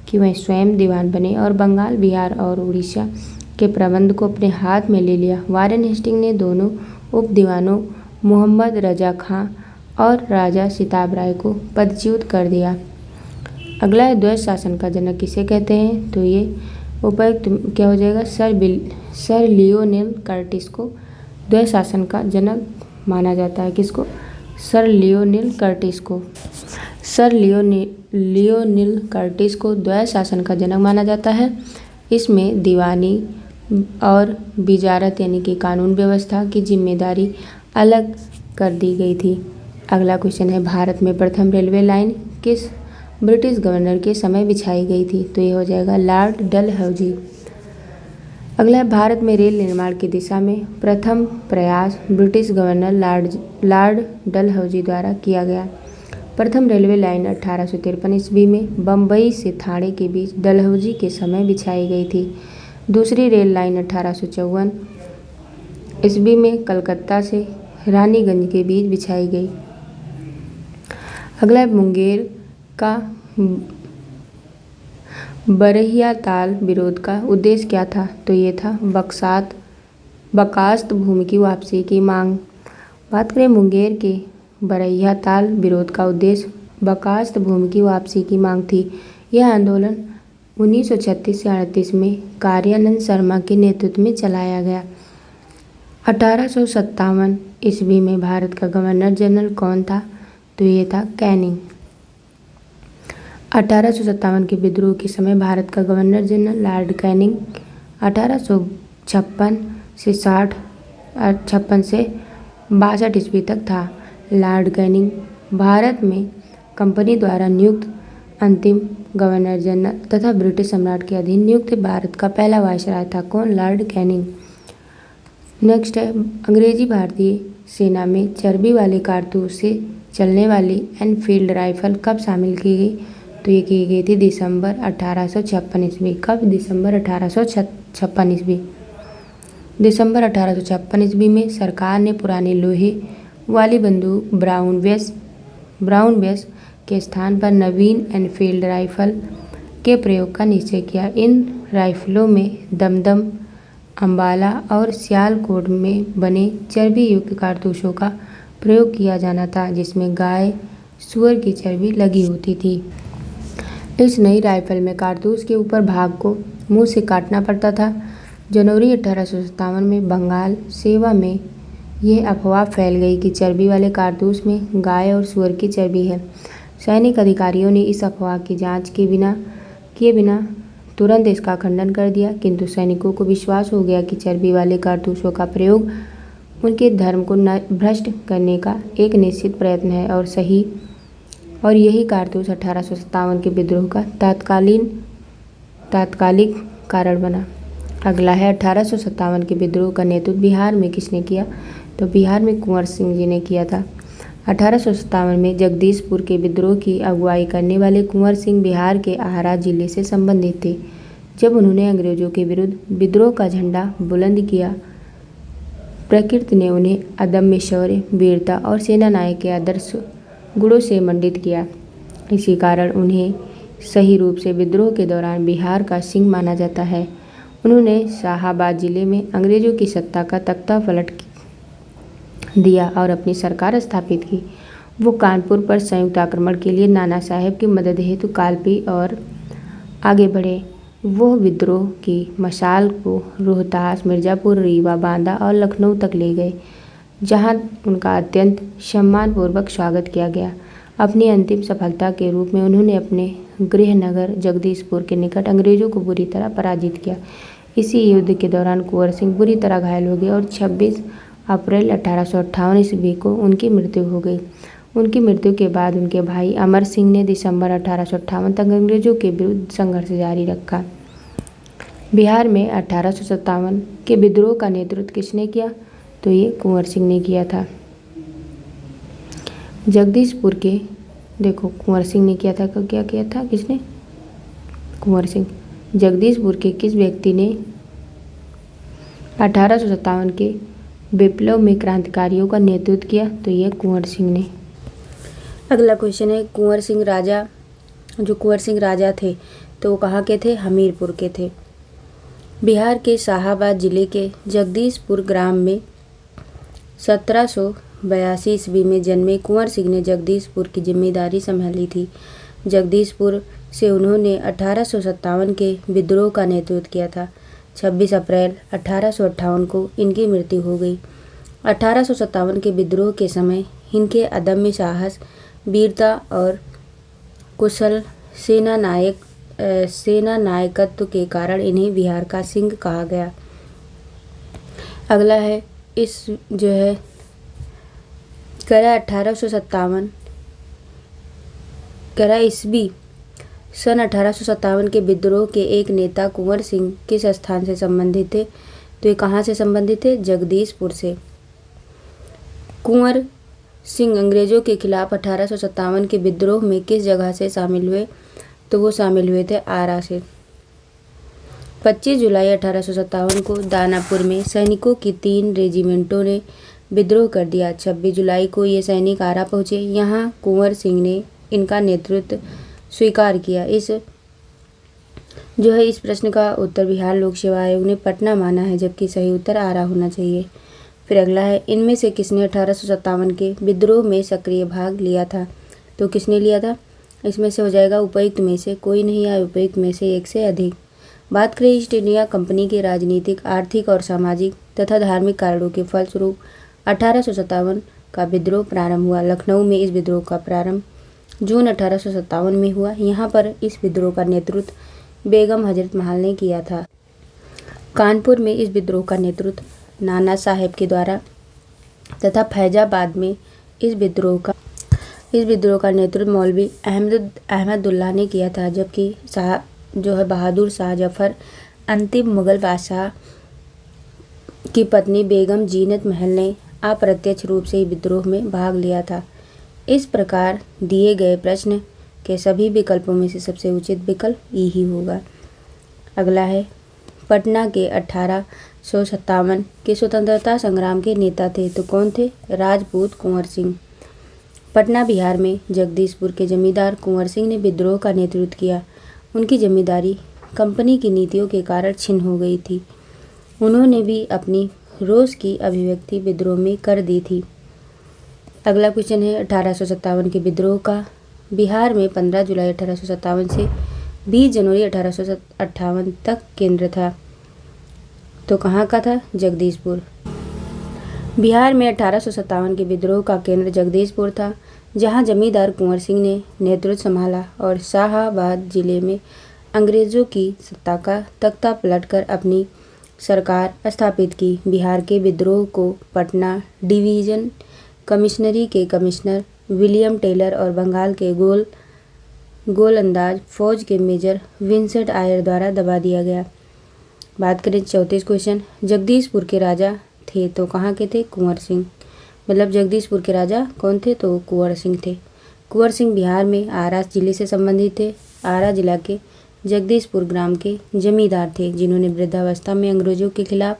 कि वह स्वयं दीवान बने और बंगाल, बिहार और उड़ीसा के प्रबंध को अपने हाथ में ले लिया। वारेन हेस्टिंग ने दोनों उप दीवानों मोहम्मद रजा खां और राजा सिताब राय को पदच्युत कर दिया। अगला है द्वैत शासन का जनक किसे कहते हैं, तो ये उपायुक्त क्या हो जाएगा, सर लियोनेल कर्टिस को द्वैत शासन का जनक माना जाता है। किसको, सर लियोनेल कर्टिस को। सर लियोनेल कर्टिस को द्वैत शासन का जनक माना जाता है। इसमें दीवानी और विजारत यानी कि कानून व्यवस्था की जिम्मेदारी अलग कर दी गई थी। अगला क्वेश्चन है भारत में प्रथम रेलवे लाइन किस ब्रिटिश गवर्नर के समय बिछाई गई थी, तो ये हो जाएगा लॉर्ड डलहौजी। अगला है भारत में रेल निर्माण की दिशा में प्रथम प्रयास ब्रिटिश गवर्नर लॉर्ड डलहौजी द्वारा किया गया। प्रथम रेलवे लाइन 1853 ईस्वी में बम्बई से ठाणे के बीच डलहौजी के समय बिछाई गई थी। दूसरी रेल लाइन 1854 ईस्वी में कलकत्ता से रानीगंज के बीच बिछाई गई। अगला है मुंगेर का बरहिया ताल विरोध का उद्देश्य क्या था, तो ये था बकास्त भूमि की वापसी की मांग। बात करें मुंगेर के बरहिया ताल विरोध का उद्देश्य बकास्त भूमि की वापसी की मांग थी। यह आंदोलन 1936 से 38 में कार्यानंद शर्मा के नेतृत्व में चलाया गया। 1857 ईस्वी में भारत का गवर्नर जनरल कौन था, तो ये था कैनिंग। 1857 के विद्रोह के समय भारत का गवर्नर जनरल लॉर्ड कैनिंग 1856 से 62 ईस्वी तक था। लॉर्ड कैनिंग भारत में कंपनी द्वारा नियुक्त अंतिम गवर्नर जनरल तथा ब्रिटिश सम्राट के अधीन नियुक्त भारत का पहला वायसराय था। कौन, लॉर्ड कैनिंग। नेक्स्ट है अंग्रेजी भारतीय सेना में चर्बी वाले कारतूस से चलने वाली एनफील्ड राइफल कब शामिल की गई, तो ये की गई थी दिसंबर 1856 ईस्वी। कब, दिसंबर 1856 ईस्वी। दिसंबर 1856 ईस्वी में सरकार ने पुराने लोहे वाली बंदूक ब्राउन बेस के स्थान पर नवीन एनफील्ड राइफल के प्रयोग का निश्चय किया। इन राइफलों में दमदम, अम्बाला और सियालकोट में बने चर्बी युक्त कारतूसों का प्रयोग किया जाना था, जिसमें गाय, सूअर की चर्बी लगी होती थी। इस नई राइफल में कारतूस के ऊपर भाग को मुंह से काटना पड़ता था। जनवरी 1857 में बंगाल सेवा में यह अफवाह फैल गई कि चर्बी वाले कारतूस में गाय और सूअर की चर्बी है। सैनिक अधिकारियों ने इस अफवाह की जांच किए बिना तुरंत इसका खंडन कर दिया, किंतु सैनिकों को विश्वास हो गया कि चर्बी वाले कारतूसों का प्रयोग उनके धर्म को भ्रष्ट करने का एक निश्चित प्रयत्न है और यही कारतूस 1857 के विद्रोह का तात्कालिक कारण बना। अगला है 1857 के विद्रोह का नेतृत्व बिहार में किसने किया, तो बिहार में कुंवर सिंह जी ने किया था। 1857 में जगदीशपुर के विद्रोह की अगुवाई करने वाले कुंवर सिंह बिहार के आहारा जिले से संबंधित थे। जब उन्होंने अंग्रेजों के विरुद्ध विद्रोह का झंडा बुलंद किया, प्रकृति ने उन्हें अदम्य शौर्य, वीरता और सेना नायक के आदर्श गुणों से मंडित किया। इसी कारण उन्हें सही रूप से विद्रोह के दौरान बिहार का सिंह माना जाता है। उन्होंने शाहाबाद जिले में अंग्रेजों की सत्ता का तख्ता पलट दिया और अपनी सरकार स्थापित की। वो कानपुर पर संयुक्त आक्रमण के लिए नाना साहेब की मदद हेतु कालपी और आगे बढ़े। वो विद्रोह की मशाल को रोहतास, मिर्ज़ापुर, रीवा, बांदा और लखनऊ तक ले गए, जहां उनका अत्यंत सम्मानपूर्वक स्वागत किया गया। अपनी अंतिम सफलता के रूप में उन्होंने अपने गृह नगर जगदीशपुर के निकट अंग्रेजों को बुरी तरह पराजित किया। इसी युद्ध के दौरान कुंवर सिंह बुरी तरह घायल हो गए और 26 अप्रैल 1858 ईस्वी को उनकी मृत्यु हो गई। उनकी मृत्यु के बाद उनके भाई अमर सिंह ने दिसंबर 1858 तक अंग्रेजों के विरुद्ध संघर्ष जारी रखा। बिहार में 1857 के विद्रोह का नेतृत्व किसने किया, तो ये कुंवर सिंह ने किया था। जगदीशपुर के देखो कुंवर सिंह ने किया था, क्या किया था, किसने, कुंवर सिंह। जगदीशपुर के किस व्यक्ति ने 1857 के विप्लव में क्रांतिकारियों का नेतृत्व किया? तो ये कुंवर सिंह ने। अगला क्वेश्चन है, कुंवर सिंह राजा थे तो वो कहाँ के थे? हमीरपुर के थे। बिहार के शाहाबाद जिले के जगदीशपुर ग्राम में 1782 ईस्वी में जन्मे कुंवर सिंह ने जगदीशपुर की जिम्मेदारी संभाली थी। जगदीशपुर से उन्होंने 1857 के विद्रोह का नेतृत्व किया था। 26 अप्रैल 1858 को इनकी मृत्यु हो गई। 1857 के विद्रोह के समय इनके अदम्य साहस, वीरता और कुशल सेना नायकत्व के कारण इन्हें बिहार का सिंह कहा गया। अगला है ईस्वी सन 1857 के विद्रोह के एक नेता कुंवर सिंह किस स्थान से संबंधित थे? तो ये कहाँ से संबंधित थे? जगदीशपुर से। कुंवर सिंह अंग्रेजों के खिलाफ 1857 के विद्रोह में किस जगह से शामिल हुए? तो वो शामिल हुए थे आरा से। 25 जुलाई 1857 को दानापुर में सैनिकों की 3 रेजिमेंटों ने विद्रोह कर दिया। 26 जुलाई को ये सैनिक आरा पहुंचे। यहाँ कुंवर सिंह ने इनका नेतृत्व स्वीकार किया। इस प्रश्न का उत्तर बिहार लोक सेवा आयोग ने पटना माना है, जबकि सही उत्तर आरा होना चाहिए। फिर अगला है, इनमें से किसने 1857 के विद्रोह में सक्रिय भाग लिया था? तो किसने लिया था? इसमें से हो जाएगा उपर्युक्त में से कोई नहीं या उपर्युक्त में से एक से अधिक। बात करें ईस्ट इंडिया कंपनी के राजनीतिक, आर्थिक और सामाजिक तथा धार्मिक कारणों के फलस्वरूप 1857 का विद्रोह प्रारंभ हुआ। लखनऊ में इस विद्रोह का प्रारंभ जून 1857 में हुआ। यहाँ पर इस विद्रोह का नेतृत्व बेगम हजरत महल ने किया था। कानपुर में इस विद्रोह का नेतृत्व नाना साहेब के द्वारा तथा फैजाबाद में इस विद्रोह का नेतृत्व मौलवी अहमदुल्लाह ने किया था, जबकि बहादुर शाह जफर अंतिम मुगल बादशाह की पत्नी बेगम जीनत महल ने अप्रत्यक्ष रूप से विद्रोह में भाग लिया था। इस प्रकार दिए गए प्रश्न के सभी विकल्पों में से सबसे उचित विकल्प ई ही होगा। अगला है, पटना के 1857 के स्वतंत्रता संग्राम के नेता थे तो कौन थे? राजपूत कुंवर सिंह। पटना बिहार में जगदीशपुर के जमींदार कुंवर सिंह ने विद्रोह का नेतृत्व किया। उनकी जमींदारी कंपनी की नीतियों के कारण छिन्न हो गई थी। उन्होंने भी अपनी रोष की अभिव्यक्ति विद्रोह में कर दी थी। अगला क्वेश्चन है, 1857 के विद्रोह का बिहार में 15 जुलाई 1857 से 20 जनवरी 1858 तक केंद्र था। तो कहाँ का था? जगदीशपुर। बिहार में 1857 के विद्रोह का केंद्र जगदीशपुर था, जहाँ जमींदार कुंवर सिंह ने नेतृत्व संभाला और शाहाबाद जिले में अंग्रेजों की सत्ता का तख्ता पलटकर अपनी सरकार स्थापित की। बिहार के विद्रोह को पटना डिवीजन कमिश्नरी के कमिश्नर विलियम टेलर और बंगाल के गोलंदाज फौज के मेजर विंसेंट आयर द्वारा दबा दिया गया। बात करें 34 क्वेश्चन, जगदीशपुर के राजा थे तो कहाँ के थे? कुंवर सिंह। मतलब जगदीशपुर के राजा कौन थे? तो कुंवर सिंह थे। कुंवर सिंह बिहार में आरा जिले से संबंधित थे। आरा जिला के जगदीशपुर ग्राम के जमींदार थे, जिन्होंने वृद्धावस्था में अंग्रेजों के खिलाफ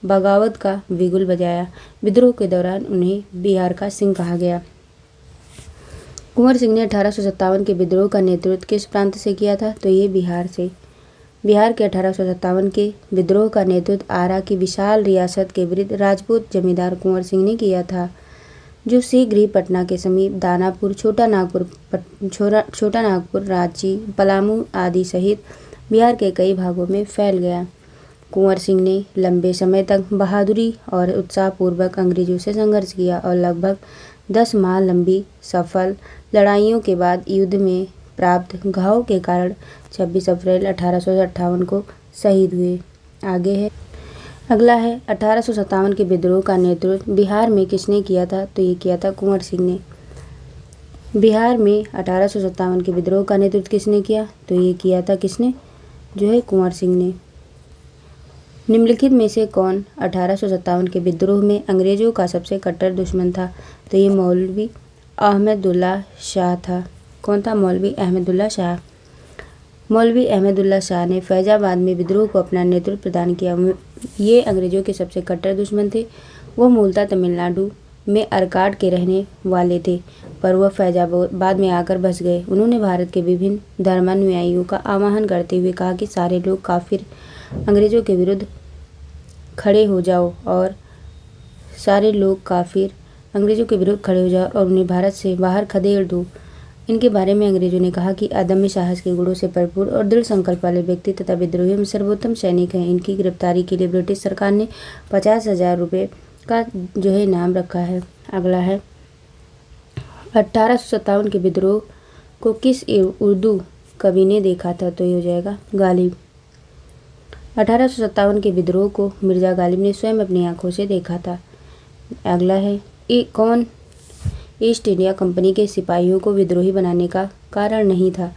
बगावत का बिगुल बजाया। विद्रोह के दौरान उन्हें बिहार का सिंह कहा गया। कुंवर सिंह ने 1857 के विद्रोह का नेतृत्व किस प्रांत से किया था? तो ये बिहार से। बिहार के 1857 के विद्रोह का नेतृत्व आरा की विशाल रियासत के विरुद्ध राजपूत जमींदार कुंवर सिंह ने किया था, जो शीघ्र ही पटना के समीप दानापुर, छोटा नागपुर, रांची, पलामू आदि सहित बिहार के कई भागों में फैल गया। कुंवर सिंह ने लंबे समय तक बहादुरी और उत्साहपूर्वक अंग्रेजों से संघर्ष किया और लगभग 10 माह लंबी सफल लड़ाइयों के बाद युद्ध में प्राप्त घाव के कारण 26 अप्रैल 1858 को शहीद हुए। आगे है, अगला है 1857 के विद्रोह का नेतृत्व बिहार में किसने किया था? तो ये किया था कुंवर सिंह ने। बिहार में 1857 के विद्रोह का नेतृत्व किसने किया? तो ये किया था किसने? जो है कुंवर सिंह ने। निम्नलिखित में से कौन 1857 के विद्रोह में अंग्रेजों का सबसे कट्टर दुश्मन था? तो ये मौलवी अहमदुल्ला शाह था। कौन था? मौलवी अहमदुल्ला शाह। मौलवी अहमदुल्ला शाह ने फैजाबाद में विद्रोह को अपना नेतृत्व प्रदान किया। ये अंग्रेजों के सबसे कट्टर दुश्मन थे। वह मूलतः तमिलनाडु में अरकाड के रहने वाले थे, पर वह फैजाबाद में आकर बस गए। उन्होंने भारत के विभिन्न धर्मानुयायियों का आह्वान करते हुए कहा कि सारे लोग काफिर अंग्रेजों के विरुद्ध खड़े हो जाओ और उन्हें भारत से बाहर खदेड़ दो। इनके बारे में अंग्रेजों ने कहा कि अदम्य साहस के गुणों से भरपूर और दृढ़ संकल्प वाले व्यक्ति तथा विद्रोहियों में सर्वोत्तम सैनिक हैं। इनकी गिरफ्तारी के लिए ब्रिटिश सरकार ने 50,000 रुपये का इनाम रखा है। अगला है 1857 के विद्रोह को किस उर्दू कवि ने देखा था? तो ये हो जाएगा गालिब। 1857 के विद्रोह को मिर्जा गालिब ने स्वयं अपनी आंखों से देखा था। अगला है कौन ईस्ट इंडिया कंपनी के सिपाहियों को विद्रोही बनाने का कारण नहीं था?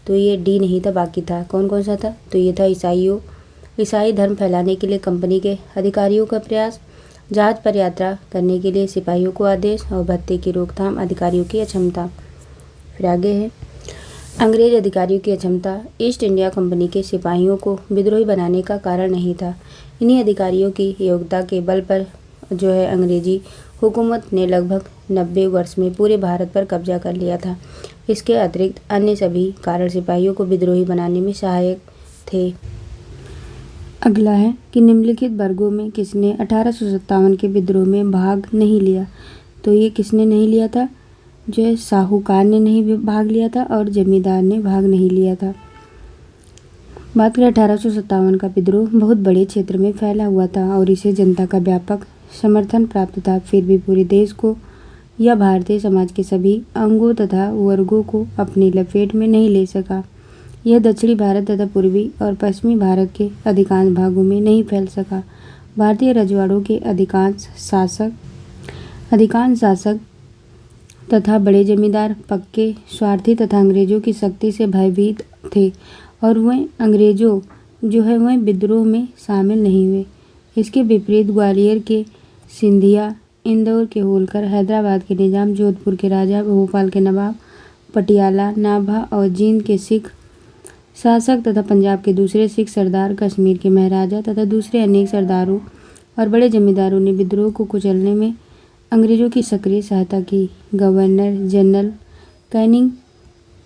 तो ये डी नहीं था, बाकी था। कौन कौन सा था? तो ये था ईसाई धर्म फैलाने के लिए कंपनी के अधिकारियों का प्रयास, जहाज पर यात्रा करने के लिए सिपाहियों को आदेश और भत्ते की रोकथाम, अधिकारियों की अक्षमता। फिर आगे है अंग्रेज अधिकारियों की अक्षमता ईस्ट इंडिया कंपनी के सिपाहियों को विद्रोही बनाने का कारण नहीं था। इन्हीं अधिकारियों की योग्यता के बल पर अंग्रेजी हुकूमत ने लगभग 90 वर्ष में पूरे भारत पर कब्जा कर लिया था। इसके अतिरिक्त अन्य सभी कारण सिपाहियों को विद्रोही बनाने में सहायक थे। अगला है कि निम्नलिखित वर्गों में किसने 1857 के विद्रोह में भाग नहीं लिया? तो ये किसने नहीं लिया था? साहूकार ने नहीं भाग लिया था और जमींदार ने भाग नहीं लिया था। बात करें 1857 का विद्रोह बहुत बड़े क्षेत्र में फैला हुआ था और इसे जनता का व्यापक समर्थन प्राप्त था। फिर भी पूरे देश को या भारतीय समाज के सभी अंगों तथा वर्गों को अपनी लपेट में नहीं ले सका। यह दक्षिणी भारत तथा पूर्वी और पश्चिमी भारत के अधिकांश भागों में नहीं फैल सका। भारतीय रजवाड़ों के अधिकांश शासक तथा बड़े जमींदार पक्के स्वार्थी तथा अंग्रेजों की शक्ति से भयभीत थे और वह अंग्रेजों वह विद्रोह में शामिल नहीं हुए। इसके विपरीत ग्वालियर के सिंधिया, इंदौर के होलकर, हैदराबाद के निजाम, जोधपुर के राजा, भोपाल के नवाब, पटियाला, नाभा और जींद के सिख शासक तथा पंजाब के दूसरे सिख सरदार, कश्मीर के महाराजा तथा दूसरे अनेक सरदारों और बड़े जमींदारों ने विद्रोह को कुचलने में अंग्रेजों की सक्रिय सहायता की। गवर्नर जनरल कैनिंग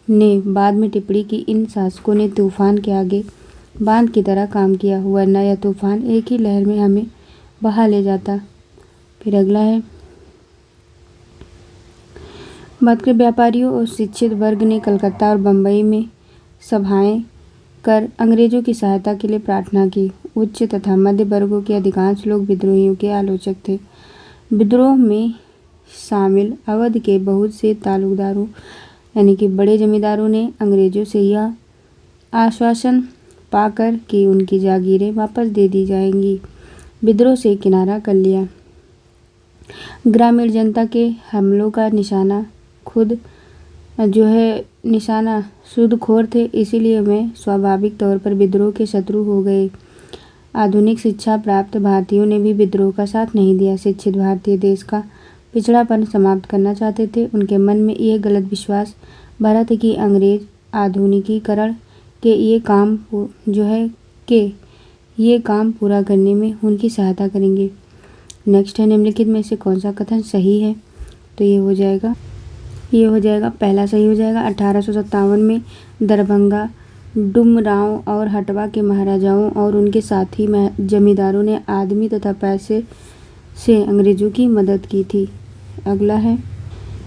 ने बाद में टिप्पणी की, इन शासकों ने तूफान के आगे बांध की तरह काम किया, वरना यह तूफान एक ही लहर में हमें बहा ले जाता। फिर अगला है बात करें व्यापारियों और शिक्षित वर्ग ने कलकत्ता और बम्बई में सभाएं कर अंग्रेजों की सहायता के लिए प्रार्थना की। उच्च तथा मध्य वर्गों के अधिकांश लोग विद्रोहियों के आलोचक थे। विद्रोह में शामिल अवध के बहुत से तालुकदारों यानी कि बड़े जमींदारों ने अंग्रेजों से यह आश्वासन पाकर कि उनकी जागीरें वापस दे दी जाएंगी, विद्रोह से किनारा कर लिया। ग्रामीण जनता के हमलों का निशाना सूदखोर थे, इसीलिए वे स्वाभाविक तौर पर विद्रोह के शत्रु हो गए। आधुनिक शिक्षा प्राप्त भारतीयों ने भी विद्रोह का साथ नहीं दिया। शिक्षित भारतीय देश का पिछड़ापन समाप्त करना चाहते थे। उनके मन में यह गलत विश्वास भरा था कि अंग्रेज आधुनिकीकरण के ये काम पूरा करने में उनकी सहायता करेंगे। नेक्स्ट है निम्नलिखित में से कौन सा कथन सही है? तो ये हो जाएगा पहला सही हो जाएगा। 1857 में दरभंगा, डुमरांव और हटवा के महाराजाओं और उनके साथी जमींदारों ने आदमी तथा पैसे से अंग्रेजों की मदद की थी। अगला है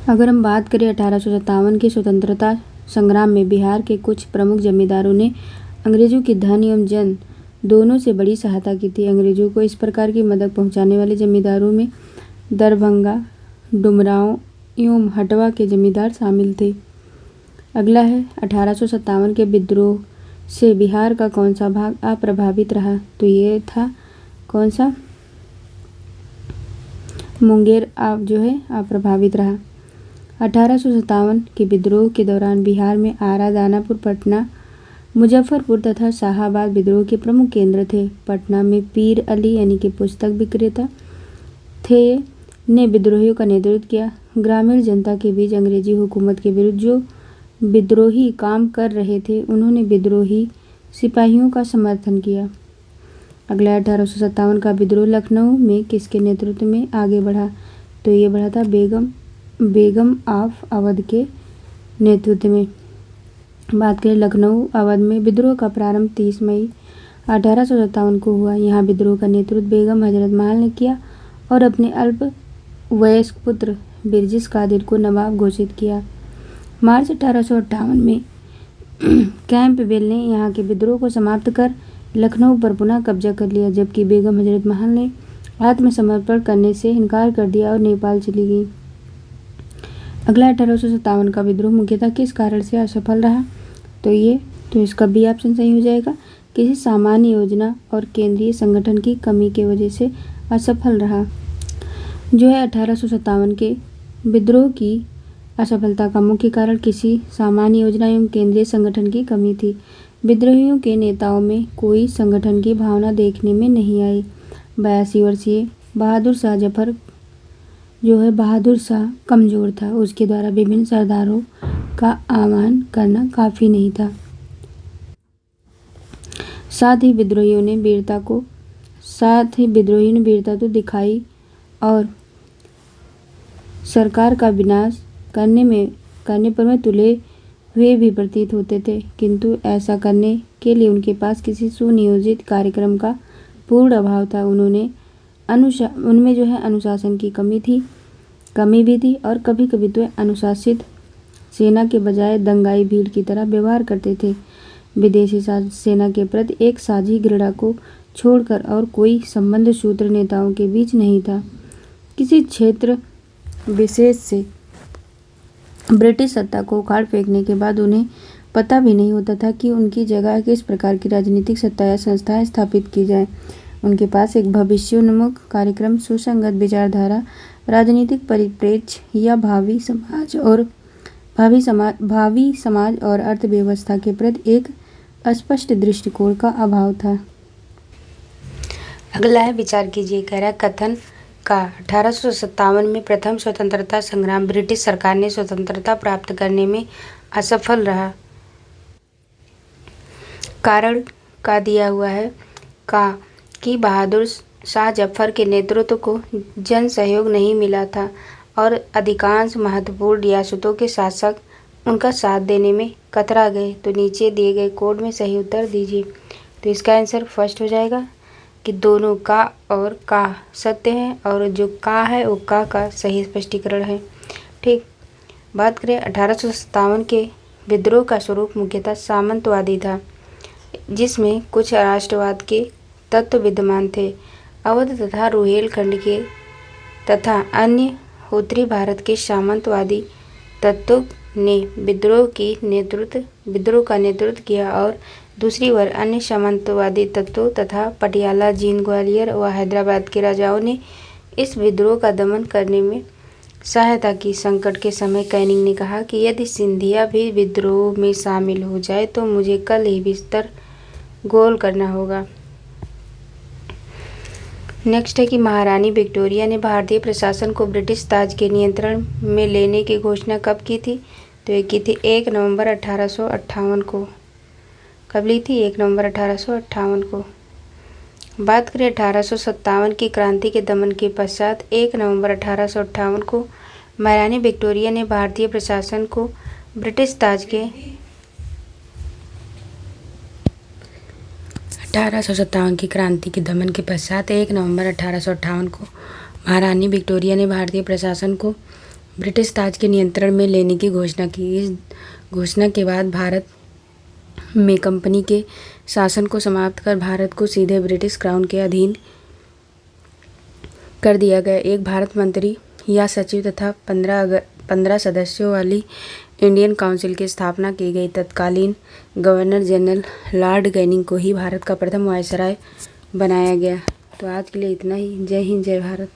अगर हम बात करें 1857 के स्वतंत्रता संग्राम में बिहार के कुछ प्रमुख जमींदारों ने अंग्रेजों की धन एवं जन दोनों से बड़ी सहायता की थी। अंग्रेजों को इस प्रकार की मदद पहुंचाने वाले जमींदारों में दरभंगा, डुमरांव एवं हटवा के जमींदार शामिल थे। अगला है 1857 के विद्रोह से बिहार का कौन सा भाग अप्रभावित रहा? तो ये था कौन सा? मुंगेर अप्रभावित रहा। 1857 के विद्रोह के दौरान बिहार में आरा, दानापुर, पटना, मुजफ्फरपुर तथा शाहाबाद विद्रोह के प्रमुख केंद्र थे। पटना में पीर अली यानी कि पुस्तक विक्रेता ने विद्रोहियों का नेतृत्व किया। ग्रामीण जनता के बीच अंग्रेजी हुकूमत के विरुद्ध जो विद्रोही काम कर रहे थे, उन्होंने विद्रोही सिपाहियों का समर्थन किया। अगला 1857 का विद्रोह लखनऊ में किसके नेतृत्व में आगे बढ़ा? तो ये बढ़ा था बेगम ऑफ अवध के नेतृत्व में। बात करें लखनऊ अवध में विद्रोह का प्रारंभ 30 मई 1857 को हुआ। यहाँ विद्रोह का नेतृत्व बेगम हजरत महल ने किया और अपने अल्प वयस्क पुत्र बिरजिस कादिर को नवाब घोषित किया। मार्च 1858 में कैंपबेल ने यहाँ के विद्रोह को समाप्त कर लखनऊ पर पुनः कब्जा कर लिया, जबकि बेगम हजरत महल ने आत्मसमर्पण करने से इनकार कर दिया और नेपाल चली गई। अगला 1857 का विद्रोह मुख्यतः किस कारण से असफल रहा? तो इसका बी ऑप्शन सही हो जाएगा। किसी सामान्य योजना और केंद्रीय संगठन की कमी के वजह से असफल रहा। जो है 1857 के विद्रोह की असफलता का मुख्य कारण किसी सामान्य योजना एवं केंद्रीय संगठन की कमी थी। विद्रोहियों के नेताओं में कोई संगठन की भावना देखने में नहीं आई। 82 वर्षीय बहादुर शाह जफर बहादुर शाह कमजोर था, उसके द्वारा विभिन्न सरदारों का आह्वान करना काफी नहीं था। साथ ही विद्रोहियों ने वीरता तो दिखाई और सरकार का विनाश करने पर में तुले हुए भी प्रतीत होते थे, किंतु ऐसा करने के लिए उनके पास किसी सुनियोजित कार्यक्रम का पूर्ण अभाव था। उनमें अनुशासन की कमी भी थी और कभी कभी तो अनुशासित सेना के बजाय दंगाई भीड़ की तरह व्यवहार करते थे। विदेशी सेना के प्रति एक साझी घृणा को छोड़कर और कोई संबंध सूत्र नेताओं के बीच नहीं था। किसी क्षेत्र विशेष से ब्रिटिश सत्ता को उखाड़ फेंकने के बाद उन्हें पता भी नहीं होता था कि उनकी जगह किस प्रकार की राजनीतिक सत्ता या संस्थाएं स्थापित की जाए। उनके पास एक भविष्योन्मुख कार्यक्रम, सुसंगत विचारधारा, राजनीतिक परिप्रेक्ष्य या भावी समाज और अर्थव्यवस्था के प्रति एक स्पष्ट दृष्टिकोण का अभाव था। अगला है विचार कीजिए। कह रहा है कथन का 1857 में प्रथम स्वतंत्रता संग्राम ब्रिटिश सरकार ने स्वतंत्रता प्राप्त करने में असफल रहा। कारण का दिया हुआ है कि बहादुर शाह जफर के नेतृत्व को जन सहयोग नहीं मिला था और अधिकांश महत्वपूर्ण रियासतों के शासक उनका साथ देने में कतरा गए। तो नीचे दिए गए कोड में सही उत्तर दीजिए। तो इसका आंसर फर्स्ट हो जाएगा कि दोनों का और का सत्य है और जो का है वो का सही स्पष्टीकरण है। ठीक। बात करें 1857 के विद्रोह का स्वरूप मुख्यतः सामंतवादी था, जिसमें कुछ राष्ट्रवाद के तत्व विद्यमान थे। अवध तथा रुहेलखंड के तथा अन्य उत्तरी भारत के सामंतवादी तत्वों ने विद्रोह का नेतृत्व किया और दूसरी ओर अन्य सामंतवादी तत्वों तथा पटियाला, जींद, ग्वालियर व हैदराबाद के राजाओं ने इस विद्रोह का दमन करने में सहायता की। संकट के समय कैनिंग ने कहा कि यदि सिंधिया भी विद्रोह में शामिल हो जाए तो मुझे कल ही बिस्तर गोल करना होगा। नेक्स्ट है कि महारानी विक्टोरिया ने भारतीय प्रशासन को ब्रिटिश ताज के नियंत्रण में लेने की घोषणा कब की थी? तो ये की थी 1 नवंबर 1858 को। कब ली थी? 1 नवंबर 1858 को। बात करें 1857 की क्रांति के दमन के पश्चात 1 नवंबर 1858 को महारानी विक्टोरिया ने भारतीय प्रशासन को ब्रिटिश ताज के 1857 की क्रांति के दमन के पश्चात 1 नवंबर 1858 को महारानी विक्टोरिया ने भारतीय प्रशासन को ब्रिटिश ताज के नियंत्रण में लेने की घोषणा की। इस घोषणा के बाद भारत में कंपनी के शासन को समाप्त कर भारत को सीधे ब्रिटिश क्राउन के अधीन कर दिया गया। एक भारत मंत्री या सचिव तथा 15 सदस्यों वाली इंडियन काउंसिल की स्थापना की गई। तत्कालीन गवर्नर जनरल लॉर्ड कैनिंग को ही भारत का प्रथम वायसराय बनाया गया। तो आज के लिए इतना ही। जय हिंद, जय भारत।